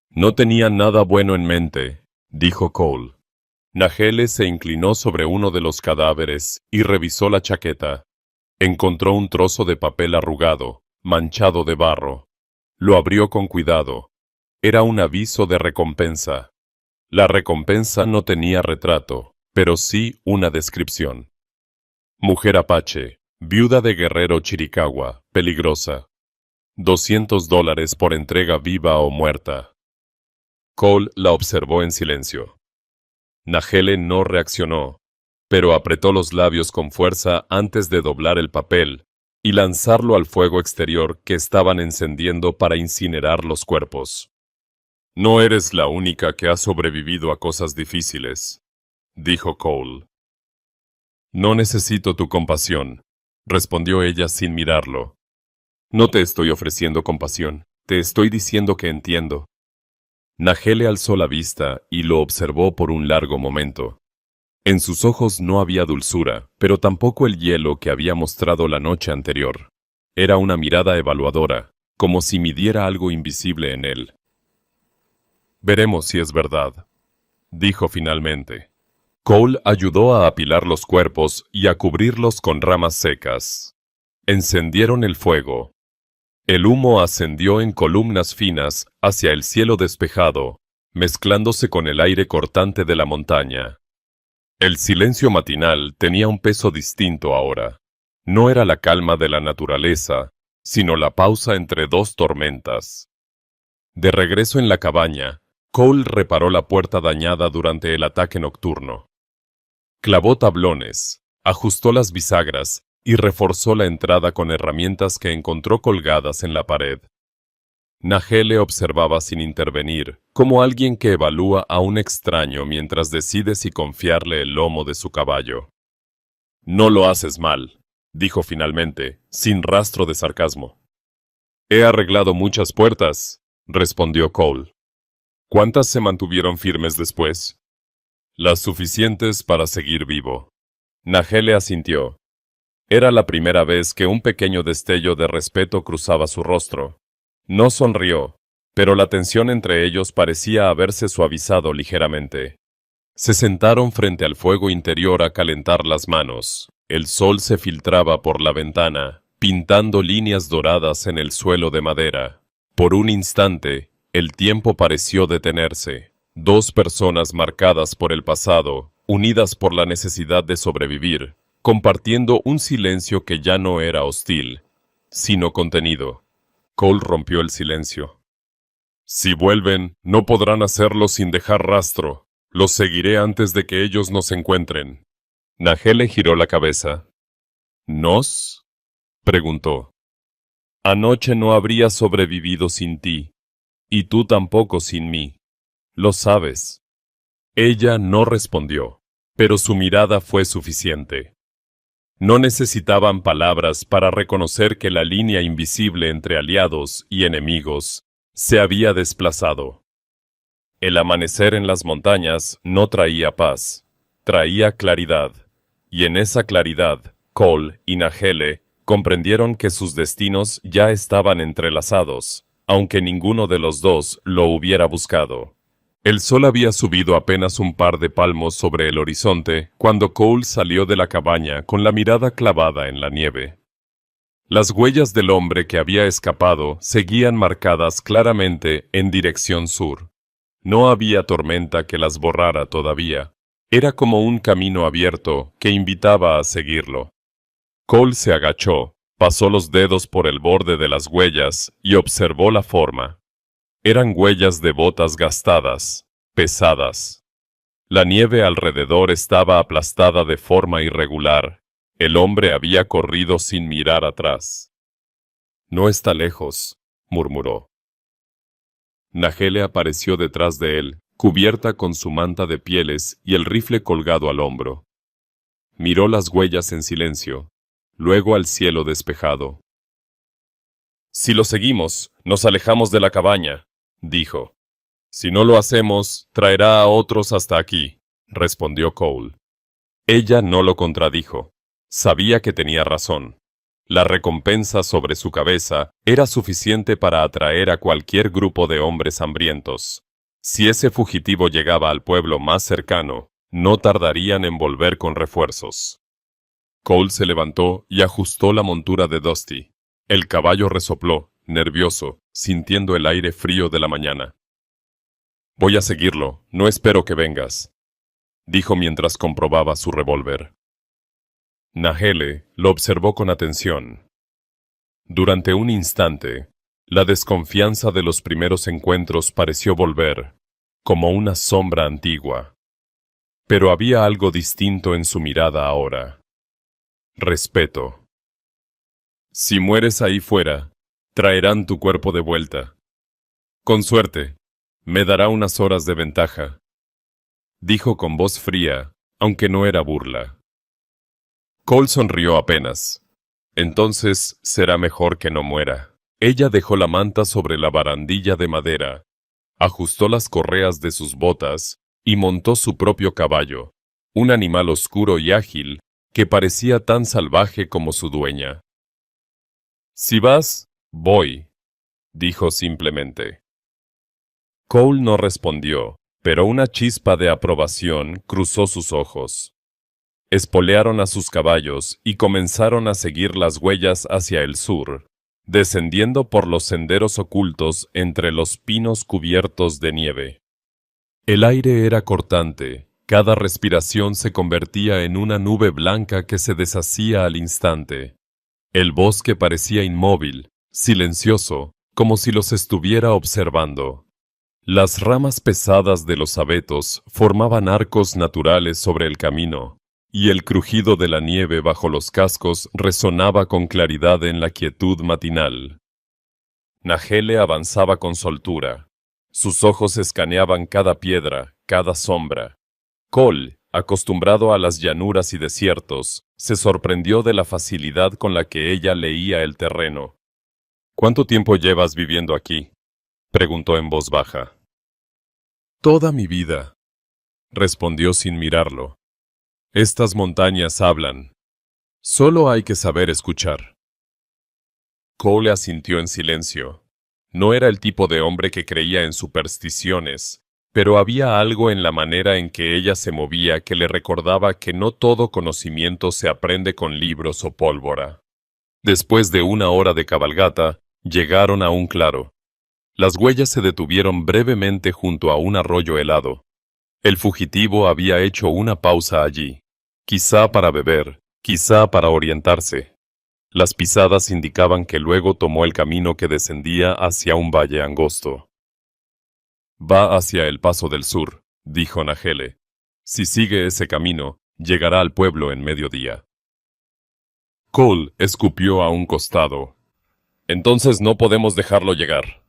Speaker 1: No tenía nada bueno en mente, dijo Cole. Nahele se inclinó sobre uno de los cadáveres y revisó la chaqueta. Encontró un trozo de papel arrugado, manchado de barro. Lo abrió con cuidado. Era un aviso de recompensa. La recompensa no tenía retrato, pero sí una descripción. Mujer apache, viuda de guerrero Chiricahua, peligrosa. $200 por entrega viva o muerta. Cole la observó en silencio. Nahele no reaccionó, pero apretó los labios con fuerza antes de doblar el papel y lanzarlo al fuego exterior que estaban encendiendo para incinerar los cuerpos. No eres la única que ha sobrevivido a cosas difíciles, dijo Cole. No necesito tu compasión, respondió ella sin mirarlo. No te estoy ofreciendo compasión, te estoy diciendo que entiendo. Nahele alzó la vista y lo observó por un largo momento. En sus ojos no había dulzura, pero tampoco el hielo que había mostrado la noche anterior. Era una mirada evaluadora, como si midiera algo invisible en él. Veremos si es verdad, dijo finalmente. Cole ayudó a apilar los cuerpos y a cubrirlos con ramas secas. Encendieron el fuego. El humo ascendió en columnas finas hacia el cielo despejado, mezclándose con el aire cortante de la montaña. El silencio matinal tenía un peso distinto ahora. No era la calma de la naturaleza, sino la pausa entre 2 tormentas. De regreso en la cabaña, Cole reparó la puerta dañada durante el ataque nocturno. Clavó tablones, ajustó las bisagras y reforzó la entrada con herramientas que encontró colgadas en la pared. Nahele observaba sin intervenir, como alguien que evalúa a un extraño mientras decide si confiarle el lomo de su caballo. «No lo haces mal», dijo finalmente, sin rastro de sarcasmo. «He arreglado muchas puertas», respondió Cole. «¿Cuántas se mantuvieron firmes después?» «Las suficientes para seguir vivo». Nahele asintió. Era la primera vez que un pequeño destello de respeto cruzaba su rostro. No sonrió, pero la tensión entre ellos parecía haberse suavizado ligeramente. Se sentaron frente al fuego interior a calentar las manos. El sol se filtraba por la ventana, pintando líneas doradas en el suelo de madera. Por un instante, el tiempo pareció detenerse. Dos personas marcadas por el pasado, unidas por la necesidad de sobrevivir, compartiendo un silencio que ya no era hostil, sino contenido. Cole rompió el silencio. «Si vuelven, no podrán hacerlo sin dejar rastro. Los seguiré antes de que ellos nos encuentren». Nahele giró la cabeza. «¿Nos?», preguntó. «Anoche no habría sobrevivido sin ti, y tú tampoco sin mí. Lo sabes». Ella no respondió, pero su mirada fue suficiente. No necesitaban palabras para reconocer que la línea invisible entre aliados y enemigos se había desplazado. El amanecer en las montañas no traía paz, traía claridad, y en esa claridad, Cole y Nahele comprendieron que sus destinos ya estaban entrelazados, aunque ninguno de los dos lo hubiera buscado. El sol había subido apenas un par de palmos sobre el horizonte cuando Cole salió de la cabaña con la mirada clavada en la nieve. Las huellas del hombre que había escapado seguían marcadas claramente en dirección sur. No había tormenta que las borrara todavía. Era como un camino abierto que invitaba a seguirlo. Cole se agachó, pasó los dedos por el borde de las huellas y observó la forma. Eran huellas de botas gastadas, pesadas. La nieve alrededor estaba aplastada de forma irregular. El hombre había corrido sin mirar atrás. «No está lejos», murmuró. Nahele apareció detrás de él, cubierta con su manta de pieles y el rifle colgado al hombro. Miró las huellas en silencio, luego al cielo despejado. «Si lo seguimos, nos alejamos de la cabaña», dijo. «Si no lo hacemos, traerá a otros hasta aquí», respondió Cole. Ella no lo contradijo. Sabía que tenía razón. La recompensa sobre su cabeza era suficiente para atraer a cualquier grupo de hombres hambrientos. Si ese fugitivo llegaba al pueblo más cercano, no tardarían en volver con refuerzos. Cole se levantó y ajustó la montura de Dusty. El caballo resopló, nervioso, sintiendo el aire frío de la mañana. «Voy a seguirlo, no espero que vengas», dijo mientras comprobaba su revólver. Nahele lo observó con atención. Durante un instante, la desconfianza de los primeros encuentros pareció volver, como una sombra antigua. Pero había algo distinto en su mirada ahora. Respeto. «Si mueres ahí fuera, traerán tu cuerpo de vuelta. Con suerte, me dará unas horas de ventaja», dijo con voz fría, aunque no era burla. Cole sonrió apenas. «Entonces será mejor que no muera». Ella dejó la manta sobre la barandilla de madera, ajustó las correas de sus botas y montó su propio caballo, un animal oscuro y ágil que parecía tan salvaje como su dueña. «Si vas, voy», dijo simplemente. Cole no respondió, pero una chispa de aprobación cruzó sus ojos. Espolearon a sus caballos y comenzaron a seguir las huellas hacia el sur, descendiendo por los senderos ocultos entre los pinos cubiertos de nieve. El aire era cortante, cada respiración se convertía en una nube blanca que se deshacía al instante. El bosque parecía inmóvil, silencioso, como si los estuviera observando. Las ramas pesadas de los abetos formaban arcos naturales sobre el camino, y el crujido de la nieve bajo los cascos resonaba con claridad en la quietud matinal. Nahele avanzaba con soltura. Sus ojos escaneaban cada piedra, cada sombra. Cole, acostumbrado a las llanuras y desiertos, se sorprendió de la facilidad con la que ella leía el terreno. «¿Cuánto tiempo llevas viviendo aquí?», preguntó en voz baja. «Toda mi vida», respondió sin mirarlo. «Estas montañas hablan. Solo hay que saber escuchar». Cole asintió en silencio. No era el tipo de hombre que creía en supersticiones, pero había algo en la manera en que ella se movía que le recordaba que no todo conocimiento se aprende con libros o pólvora. Después de 1 hora de cabalgata, llegaron a un claro. Las huellas se detuvieron brevemente junto a un arroyo helado. El fugitivo había hecho una pausa allí, quizá para beber, quizá para orientarse. Las pisadas indicaban que luego tomó el camino que descendía hacia un valle angosto. «Va hacia el paso del sur», dijo Nahele. «Si sigue ese camino, llegará al pueblo en mediodía». Cole escupió a un costado. «Entonces no podemos dejarlo llegar».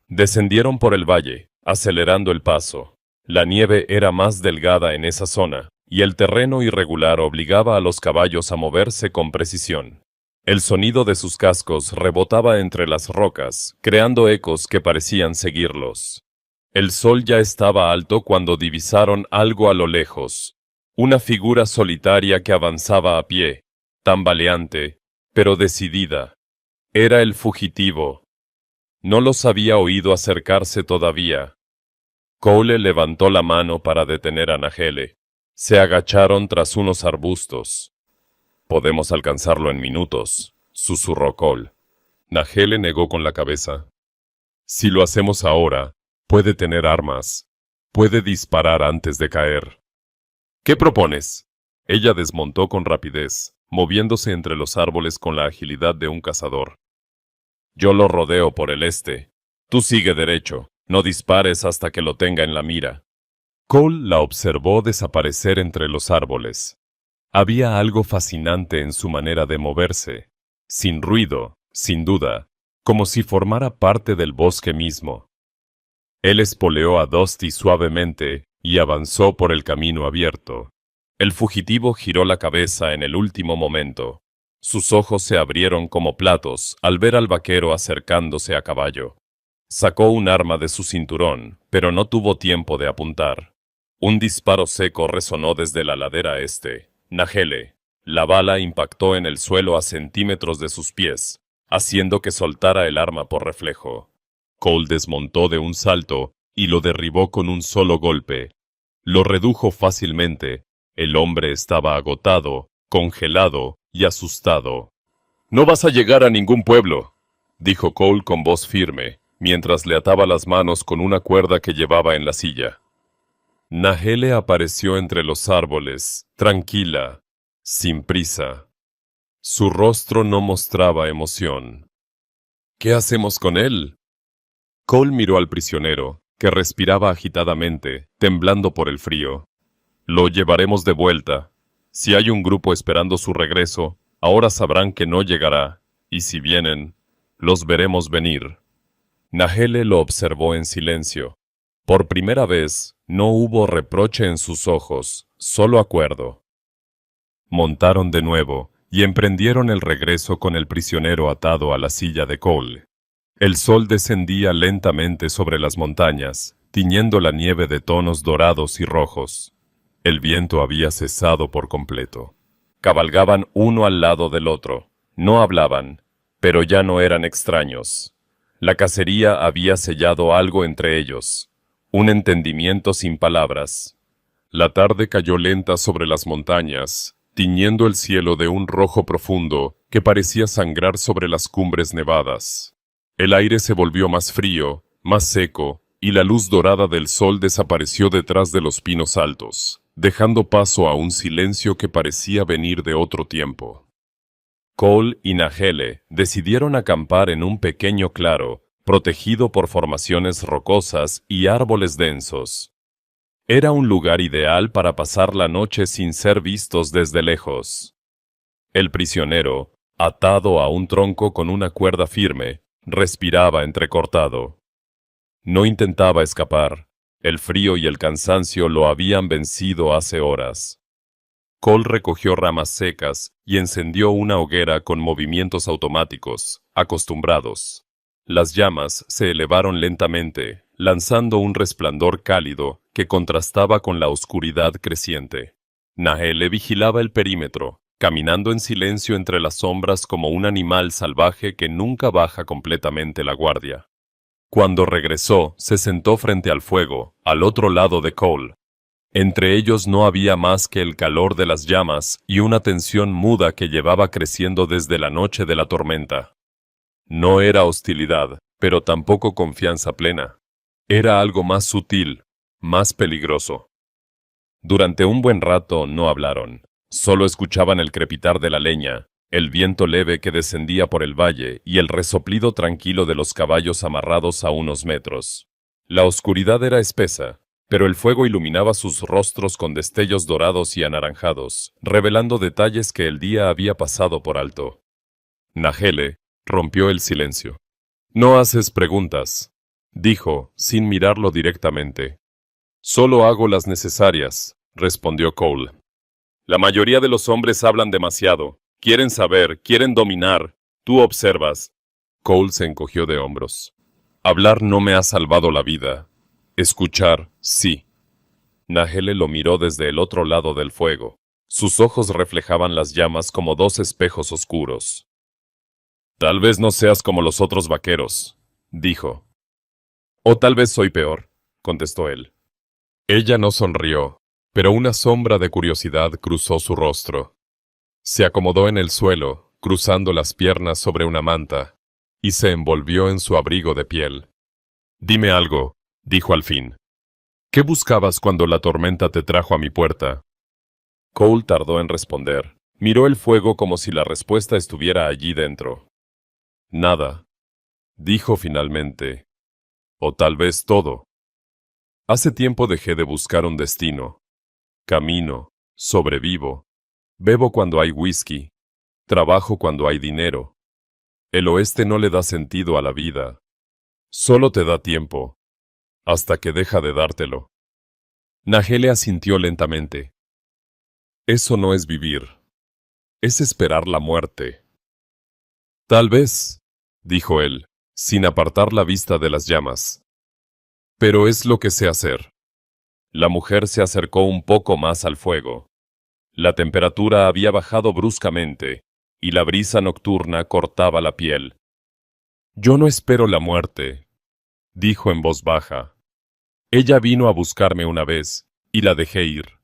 Speaker 1: Descendieron por el valle, acelerando el paso. La nieve era más delgada en esa zona, y el terreno irregular obligaba a los caballos a moverse con precisión. El sonido de sus cascos rebotaba entre las rocas, creando ecos que parecían seguirlos. El sol ya estaba alto cuando divisaron algo a lo lejos, una figura solitaria que avanzaba a pie, tambaleante, pero decidida. Era el fugitivo. No los había oído acercarse todavía. Cole levantó la mano para detener a Nahele. Se agacharon tras unos arbustos. «Podemos alcanzarlo en minutos», susurró Cole. Nahele negó con la cabeza. «Si lo hacemos ahora, puede tener armas. Puede disparar antes de caer». «¿Qué propones?». Ella desmontó con rapidez, moviéndose entre los árboles con la agilidad de un cazador. «Yo lo rodeo por el este. Tú sigue derecho. No dispares hasta que lo tenga en la mira». Cole la observó desaparecer entre los árboles. Había algo fascinante en su manera de moverse, sin ruido, sin duda, como si formara parte del bosque mismo. Él espoleó a Dusty suavemente y avanzó por el camino abierto. El fugitivo giró la cabeza en el último momento. Sus ojos se abrieron como platos al ver al vaquero acercándose a caballo. Sacó un arma de su cinturón, pero no tuvo tiempo de apuntar. Un disparo seco resonó desde la ladera este. Nahele. La bala impactó en el suelo a centímetros de sus pies, haciendo que soltara el arma por reflejo. Cole desmontó de un salto y lo derribó con un solo golpe. Lo redujo fácilmente. El hombre estaba agotado, congelado y asustado. «No vas a llegar a ningún pueblo», dijo Cole con voz firme, mientras le ataba las manos con una cuerda que llevaba en la silla. Nahele apareció entre los árboles, tranquila, sin prisa. Su rostro no mostraba emoción. «¿Qué hacemos con él?». Cole miró al prisionero, que respiraba agitadamente, temblando por el frío. «Lo llevaremos de vuelta. Si hay un grupo esperando su regreso, ahora sabrán que no llegará, y si vienen, los veremos venir». Nahele lo observó en silencio. Por primera vez, no hubo reproche en sus ojos, solo acuerdo. Montaron de nuevo y emprendieron el regreso con el prisionero atado a la silla de Cole. El sol descendía lentamente sobre las montañas, tiñendo la nieve de tonos dorados y rojos. El viento había cesado por completo. Cabalgaban uno al lado del otro. No hablaban, pero ya no eran extraños. La cacería había sellado algo entre ellos. Un entendimiento sin palabras. La tarde cayó lenta sobre las montañas, tiñendo el cielo de un rojo profundo que parecía sangrar sobre las cumbres nevadas. El aire se volvió más frío, más seco, y la luz dorada del sol desapareció detrás de los pinos altos, dejando paso a un silencio que parecía venir de otro tiempo. Cole y Nahele decidieron acampar en un pequeño claro, protegido por formaciones rocosas y árboles densos. Era un lugar ideal para pasar la noche sin ser vistos desde lejos. El prisionero, atado a un tronco con una cuerda firme, respiraba entrecortado. No intentaba escapar. El frío y el cansancio lo habían vencido hace horas. Cole recogió ramas secas y encendió una hoguera con movimientos automáticos, acostumbrados. Las llamas se elevaron lentamente, lanzando un resplandor cálido que contrastaba con la oscuridad creciente. Nahele vigilaba el perímetro, caminando en silencio entre las sombras como un animal salvaje que nunca baja completamente la guardia. Cuando regresó, se sentó frente al fuego, al otro lado de Cole. Entre ellos no había más que el calor de las llamas y una tensión muda que llevaba creciendo desde la noche de la tormenta. No era hostilidad, pero tampoco confianza plena. Era algo más sutil, más peligroso. Durante un buen rato no hablaron. Solo escuchaban el crepitar de la leña, el viento leve que descendía por el valle y el resoplido tranquilo de los caballos amarrados a unos metros. La oscuridad era espesa, pero el fuego iluminaba sus rostros con destellos dorados y anaranjados, revelando detalles que el día había pasado por alto. Nahele rompió el silencio. «No haces preguntas», dijo, sin mirarlo directamente. «Solo hago las necesarias», respondió Cole. «La mayoría de los hombres hablan demasiado. Quieren saber, quieren dominar. Tú observas». Cole se encogió de hombros. «Hablar no me ha salvado la vida. Escuchar, sí». Nahele lo miró desde el otro lado del fuego. Sus ojos reflejaban las llamas como dos espejos oscuros. «Tal vez no seas como los otros vaqueros», dijo. «O tal vez soy peor», contestó él. Ella no sonrió, pero una sombra de curiosidad cruzó su rostro. Se acomodó en el suelo, cruzando las piernas sobre una manta, y se envolvió en su abrigo de piel. «Dime algo», dijo al fin. «¿Qué buscabas cuando la tormenta te trajo a mi puerta?» Cole tardó en responder. Miró el fuego como si la respuesta estuviera allí dentro. «Nada», dijo finalmente. «O tal vez todo. Hace tiempo dejé de buscar un destino. Camino, sobrevivo, bebo cuando hay whisky, trabajo cuando hay dinero. El oeste no le da sentido a la vida. Solo te da tiempo, hasta que deja de dártelo». Nahele asintió lentamente. «Eso no es vivir. Es esperar la muerte». «Tal vez», dijo él, sin apartar la vista de las llamas. «Pero es lo que sé hacer». La mujer se acercó un poco más al fuego. La temperatura había bajado bruscamente, y la brisa nocturna cortaba la piel. «Yo no espero la muerte», dijo en voz baja. «Ella vino a buscarme una vez, y la dejé ir.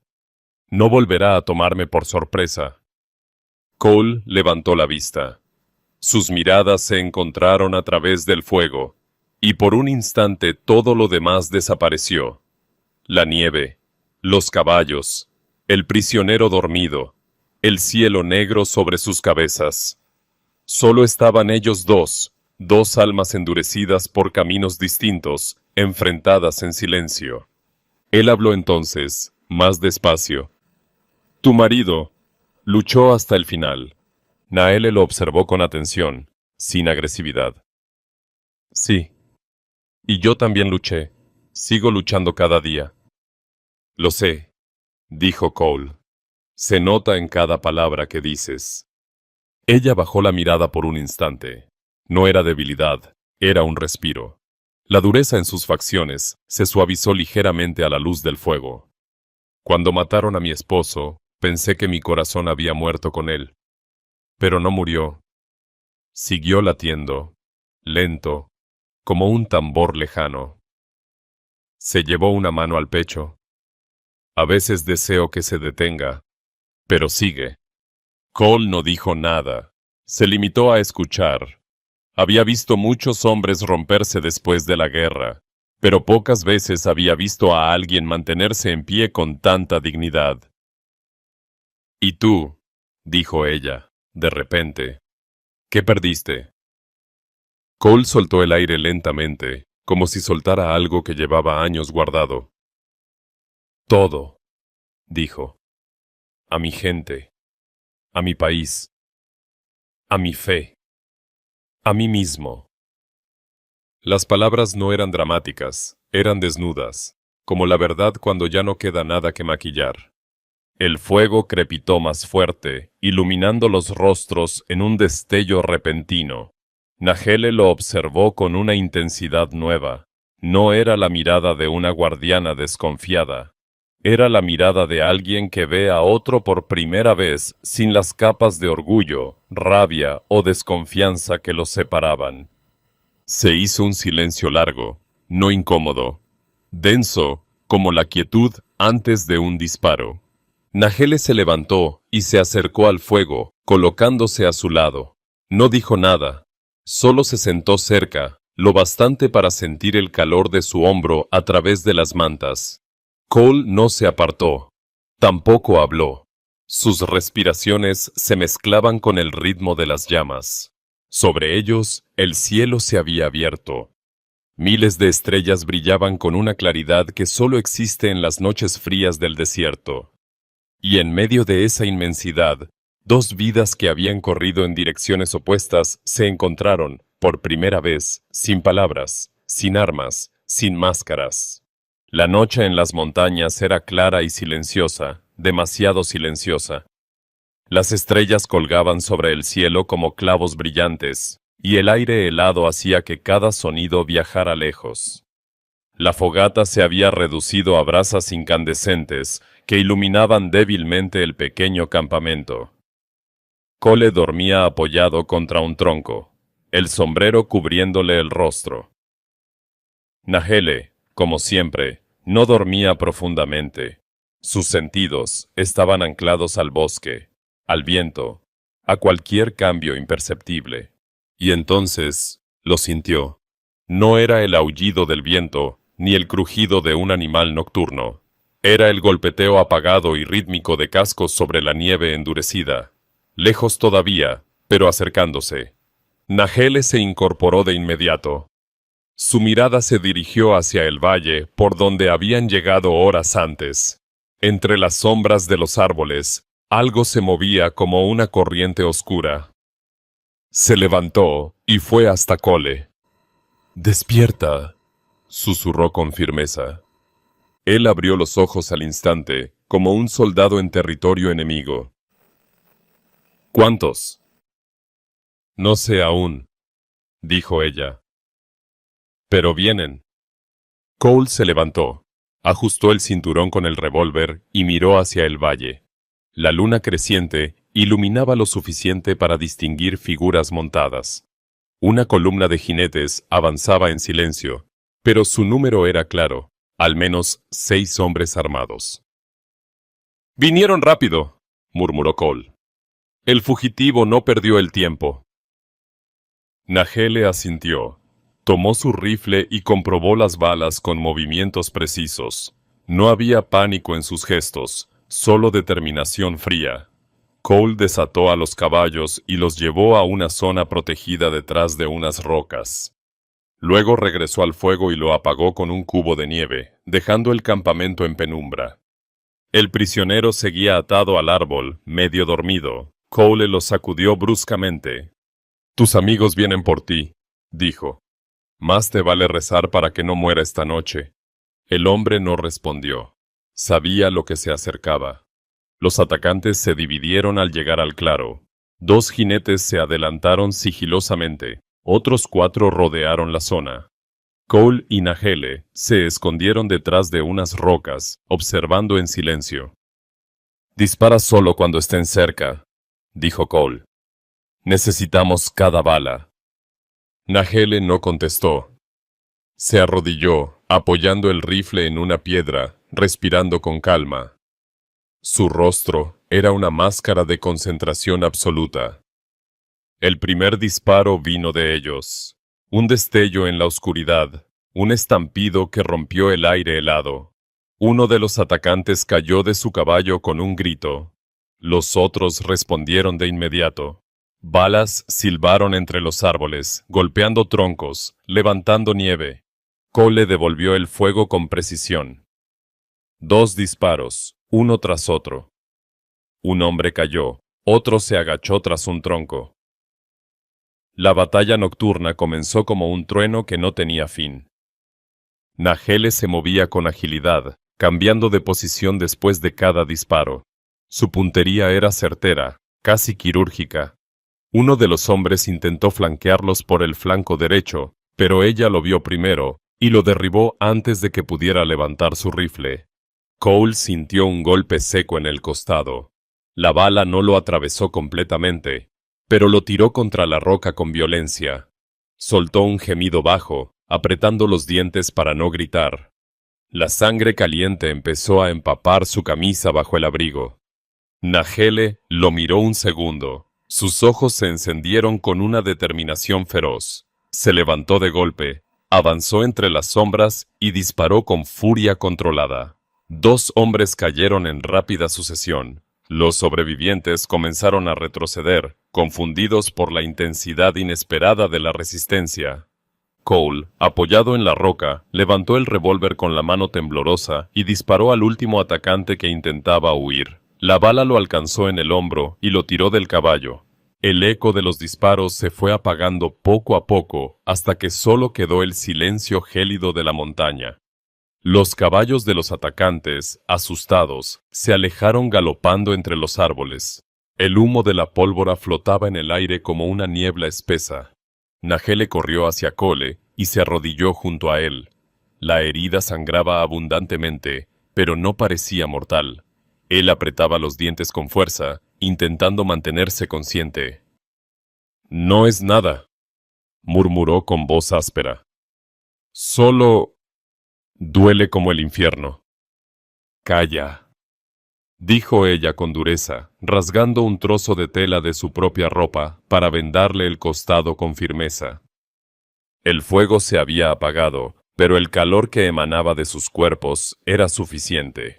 Speaker 1: No volverá a tomarme por sorpresa». Cole levantó la vista. Sus miradas se encontraron a través del fuego, y por un instante todo lo demás desapareció. La nieve, los caballos, el prisionero dormido, el cielo negro sobre sus cabezas. Solo estaban ellos dos almas endurecidas por caminos distintos, enfrentadas en silencio. Él habló entonces, más despacio. «Tu marido luchó hasta el final». Nahele lo observó con atención, sin agresividad. «Sí. Y yo también luché. Sigo luchando cada día». «Lo sé», dijo Cole. «Se nota en cada palabra que dices». Ella bajó la mirada por un instante. No era debilidad, era un respiro. La dureza en sus facciones se suavizó ligeramente a la luz del fuego. «Cuando mataron a mi esposo, pensé que mi corazón había muerto con él. Pero no murió. Siguió latiendo, lento, como un tambor lejano». Se llevó una mano al pecho. «A veces deseo que se detenga, pero sigue». Cole no dijo nada. Se limitó a escuchar. Había visto muchos hombres romperse después de la guerra, pero pocas veces había visto a alguien mantenerse en pie con tanta dignidad. «¿Y tú?», dijo ella, de repente. «¿Qué perdiste?». Cole soltó el aire lentamente, como si soltara algo que llevaba años guardado. Todo, dijo. A mi gente, a mi país, a mi fe, a mí mismo. Las palabras no eran dramáticas, eran desnudas, como la verdad cuando ya no queda nada que maquillar. El fuego crepitó más fuerte, iluminando los rostros en un destello repentino. Nahele lo observó con una intensidad nueva. No era la mirada de una guardiana desconfiada. Era la mirada de alguien que ve a otro por primera vez sin las capas de orgullo, rabia o desconfianza que los separaban. Se hizo un silencio largo, no incómodo, denso, como la quietud antes de un disparo. Nahele se levantó y se acercó al fuego, colocándose a su lado. No dijo nada, solo se sentó cerca, lo bastante para sentir el calor de su hombro a través de las mantas. Cole no se apartó, tampoco habló. Sus respiraciones se mezclaban con el ritmo de las llamas. Sobre ellos, el cielo se había abierto. Miles de estrellas brillaban con una claridad que solo existe en las noches frías del desierto. Y en medio de esa inmensidad, dos vidas que habían corrido en direcciones opuestas se encontraron, por primera vez, sin palabras, sin armas, sin máscaras. La noche en las montañas era clara y silenciosa, demasiado silenciosa. Las estrellas colgaban sobre el cielo como clavos brillantes, y el aire helado hacía que cada sonido viajara lejos. La fogata se había reducido a brasas incandescentes que iluminaban débilmente el pequeño campamento. Cole dormía apoyado contra un tronco, el sombrero cubriéndole el rostro. Nahele, como siempre, no dormía profundamente. Sus sentidos estaban anclados al bosque, al viento, a cualquier cambio imperceptible. Y entonces lo sintió. No era el aullido del viento, ni el crujido de un animal nocturno. Era el golpeteo apagado y rítmico de cascos sobre la nieve endurecida. Lejos todavía, pero acercándose. Nahele se incorporó de inmediato. Su mirada se dirigió hacia el valle por donde habían llegado horas antes. Entre las sombras de los árboles, algo se movía como una corriente oscura. Se levantó y fue hasta Cole. «Despierta», susurró con firmeza. Él abrió los ojos al instante, como un soldado en territorio enemigo. «¿Cuántos?» «No sé aún», dijo ella. «Pero vienen». Cole se levantó, ajustó el cinturón con el revólver y miró hacia el valle. La luna creciente iluminaba lo suficiente para distinguir figuras montadas. Una columna de jinetes avanzaba en silencio, pero su número era claro, al menos 6 hombres armados. «Vinieron rápido», murmuró Cole. «El fugitivo no perdió el tiempo». Nahele asintió. Tomó su rifle y comprobó las balas con movimientos precisos. No había pánico en sus gestos, solo determinación fría. Cole desató a los caballos y los llevó a una zona protegida detrás de unas rocas. Luego regresó al fuego y lo apagó con un cubo de nieve, dejando el campamento en penumbra. El prisionero seguía atado al árbol, medio dormido. Cole lo sacudió bruscamente. «Tus amigos vienen por ti», dijo. «Más te vale rezar para que no muera esta noche». El hombre no respondió. Sabía lo que se acercaba. Los atacantes se dividieron al llegar al claro. 2 jinetes se adelantaron sigilosamente. Otros 4 rodearon la zona. Cole y Nahele se escondieron detrás de unas rocas, observando en silencio. «Dispara solo cuando estén cerca», dijo Cole. «Necesitamos cada bala». Nahele no contestó. Se arrodilló, apoyando el rifle en una piedra, respirando con calma. Su rostro era una máscara de concentración absoluta. El primer disparo vino de ellos. Un destello en la oscuridad, un estampido que rompió el aire helado. Uno de los atacantes cayó de su caballo con un grito. Los otros respondieron de inmediato. Balas silbaron entre los árboles, golpeando troncos, levantando nieve. Cole devolvió el fuego con precisión. 2 disparos, uno tras otro. Un hombre cayó, otro se agachó tras un tronco. La batalla nocturna comenzó como un trueno que no tenía fin. Nahele se movía con agilidad, cambiando de posición después de cada disparo. Su puntería era certera, casi quirúrgica. Uno de los hombres intentó flanquearlos por el flanco derecho, pero ella lo vio primero, y lo derribó antes de que pudiera levantar su rifle. Cole sintió un golpe seco en el costado. La bala no lo atravesó completamente, pero lo tiró contra la roca con violencia. Soltó un gemido bajo, apretando los dientes para no gritar. La sangre caliente empezó a empapar su camisa bajo el abrigo. Nahele lo miró un segundo. Sus ojos se encendieron con una determinación feroz. Se levantó de golpe, avanzó entre las sombras y disparó con furia controlada. 2 hombres cayeron en rápida sucesión. Los sobrevivientes comenzaron a retroceder, confundidos por la intensidad inesperada de la resistencia. Cole, apoyado en la roca, levantó el revólver con la mano temblorosa y disparó al último atacante que intentaba huir. La bala lo alcanzó en el hombro y lo tiró del caballo. El eco de los disparos se fue apagando poco a poco hasta que solo quedó el silencio gélido de la montaña. Los caballos de los atacantes, asustados, se alejaron galopando entre los árboles. El humo de la pólvora flotaba en el aire como una niebla espesa. Nahele corrió hacia Cole y se arrodilló junto a él. La herida sangraba abundantemente, pero no parecía mortal. Él apretaba los dientes con fuerza, intentando mantenerse consciente. «No es nada», murmuró con voz áspera. «Solo duele como el infierno». «Calla», dijo ella con dureza, rasgando un trozo de tela de su propia ropa para vendarle el costado con firmeza. El fuego se había apagado, pero el calor que emanaba de sus cuerpos era suficiente.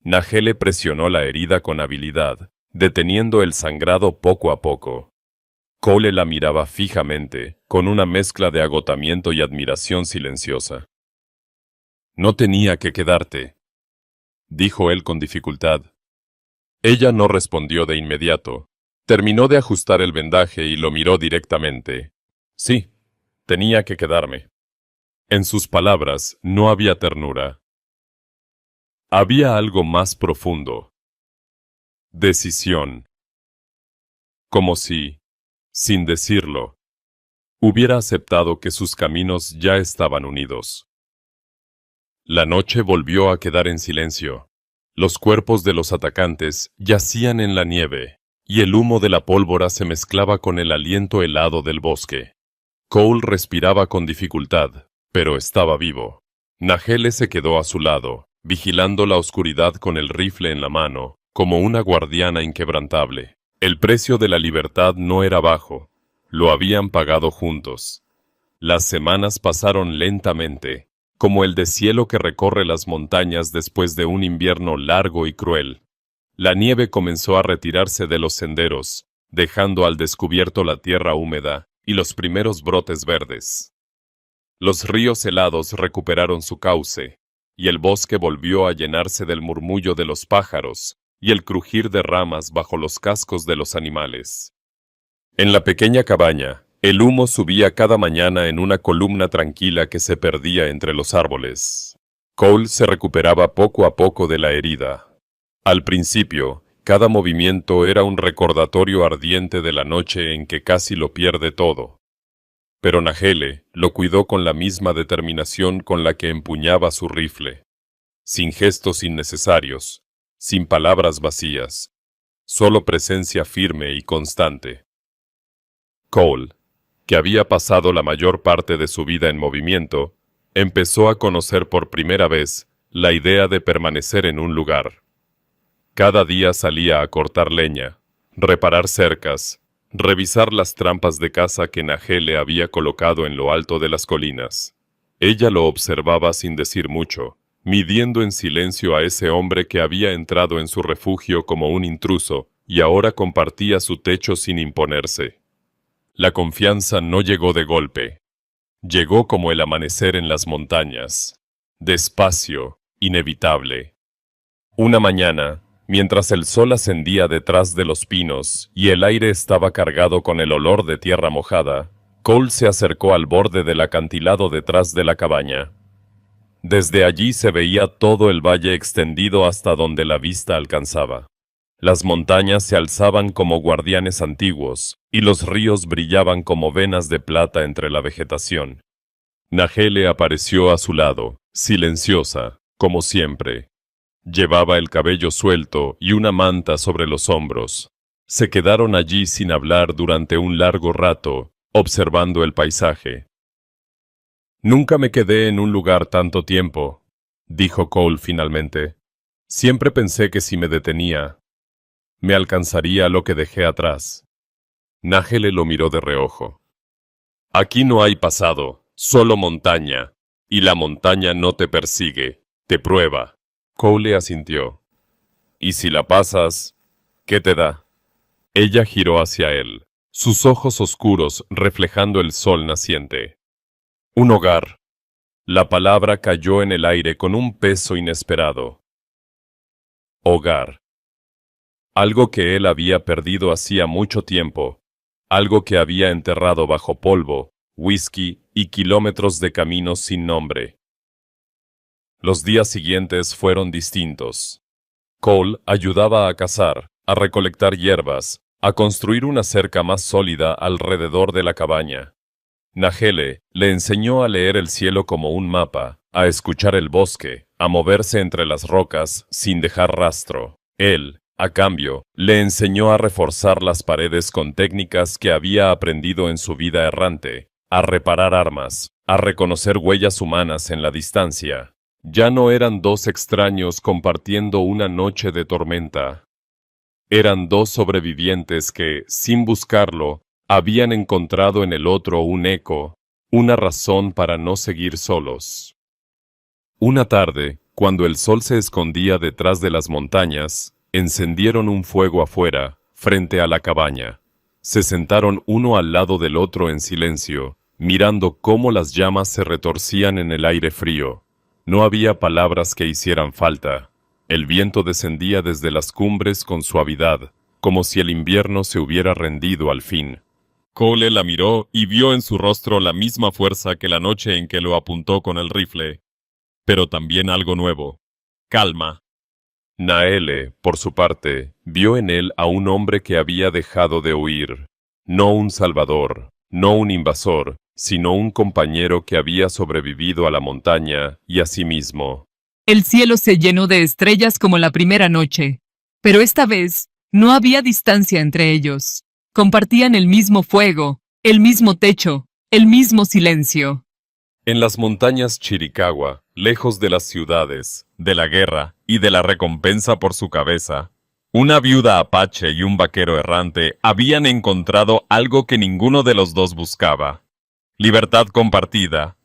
Speaker 1: Nahele presionó la herida con habilidad, deteniendo el sangrado poco a poco. Cole la miraba fijamente, con una mezcla de agotamiento y admiración silenciosa. «No tenía que quedarte», dijo él con dificultad. Ella no respondió de inmediato. Terminó de ajustar el vendaje y lo miró directamente. Sí, tenía que quedarme. En sus palabras no había ternura. Había algo más profundo. Decisión. Como si, sin decirlo, hubiera aceptado que sus caminos ya estaban unidos. La noche volvió a quedar en silencio. Los cuerpos de los atacantes yacían en la nieve, y el humo de la pólvora se mezclaba con el aliento helado del bosque. Cole respiraba con dificultad, pero estaba vivo. Nahele se quedó a su lado, vigilando la oscuridad con el rifle en la mano, como una guardiana inquebrantable. El precio de la libertad no era bajo. Lo habían pagado juntos. Las semanas pasaron lentamente, como el deshielo que recorre las montañas después de un invierno largo y cruel. La nieve comenzó a retirarse de los senderos, dejando al descubierto la tierra húmeda y los primeros brotes verdes. Los ríos helados recuperaron su cauce, y el bosque volvió a llenarse del murmullo de los pájaros y el crujir de ramas bajo los cascos de los animales. En la pequeña cabaña, el humo subía cada mañana en una columna tranquila que se perdía entre los árboles. Cole se recuperaba poco a poco de la herida. Al principio, cada movimiento era un recordatorio ardiente de la noche en que casi lo pierde todo. Pero Nahele lo cuidó con la misma determinación con la que empuñaba su rifle. Sin gestos innecesarios, sin palabras vacías, solo presencia firme y constante. Cole, que había pasado la mayor parte de su vida en movimiento, empezó a conocer por primera vez la idea de permanecer en un lugar. Cada día salía a cortar leña, reparar cercas, revisar las trampas de caza que Nahele había colocado en lo alto de las colinas. Ella lo observaba sin decir mucho, midiendo en silencio a ese hombre que había entrado en su refugio como un intruso y ahora compartía su techo sin imponerse. La confianza no llegó de golpe. Llegó como el amanecer en las montañas, despacio, inevitable. Una mañana, mientras el sol ascendía detrás de los pinos y el aire estaba cargado con el olor de tierra mojada, Cole se acercó al borde del acantilado detrás de la cabaña. Desde allí se veía todo el valle extendido hasta donde la vista alcanzaba. Las montañas se alzaban como guardianes antiguos, y los ríos brillaban como venas de plata entre la vegetación. Nahele apareció a su lado, silenciosa, como siempre. Llevaba el cabello suelto y una manta sobre los hombros. Se quedaron allí sin hablar durante un largo rato, observando el paisaje. «Nunca me quedé en un lugar tanto tiempo», dijo Cole finalmente. «Siempre pensé que si me detenía, me alcanzaría lo que dejé atrás». Nahele lo miró de reojo. «Aquí no hay pasado, solo montaña, y la montaña no te persigue, te prueba». Cole asintió. «¿Y si la pasas, qué te da?» Ella giró hacia él, sus ojos oscuros reflejando el sol naciente. «Un hogar». La palabra cayó en el aire con un peso inesperado. Hogar. Algo que él había perdido hacía mucho tiempo, algo que había enterrado bajo polvo, whisky y kilómetros de caminos sin nombre. Los días siguientes fueron distintos. Cole ayudaba a cazar, a recolectar hierbas, a construir una cerca más sólida alrededor de la cabaña. Nahele le enseñó a leer el cielo como un mapa, a escuchar el bosque, a moverse entre las rocas sin dejar rastro. Él, a cambio, le enseñó a reforzar las paredes con técnicas que había aprendido en su vida errante, a reparar armas, a reconocer huellas humanas en la distancia. Ya no eran dos extraños compartiendo una noche de tormenta. Eran dos sobrevivientes que, sin buscarlo, habían encontrado en el otro un eco, una razón para no seguir solos. Una tarde, cuando el sol se escondía detrás de las montañas, encendieron un fuego afuera, frente a la cabaña. Se sentaron uno al lado del otro en silencio, mirando cómo las llamas se retorcían en el aire frío. No había palabras que hicieran falta. El viento descendía desde las cumbres con suavidad, como si el invierno se hubiera rendido al fin. Cole la miró y vio en su rostro la misma fuerza que la noche en que lo apuntó con el rifle, pero también algo nuevo: calma. Nahele, por su parte, vio en él a un hombre que había dejado de huir. No un salvador, no un invasor, sino un compañero que había sobrevivido a la montaña y a sí mismo.
Speaker 2: El cielo se llenó de estrellas como la primera noche, pero esta vez no había distancia entre ellos. Compartían el mismo fuego, el mismo techo, el mismo silencio.
Speaker 1: En las montañas Chiricahua, lejos de las ciudades, de la guerra y de la recompensa por su cabeza, una viuda apache y un vaquero errante habían encontrado algo que ninguno de los dos buscaba: libertad compartida.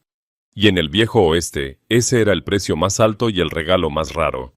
Speaker 1: Y en el viejo oeste, ese era el precio más alto y el regalo más raro.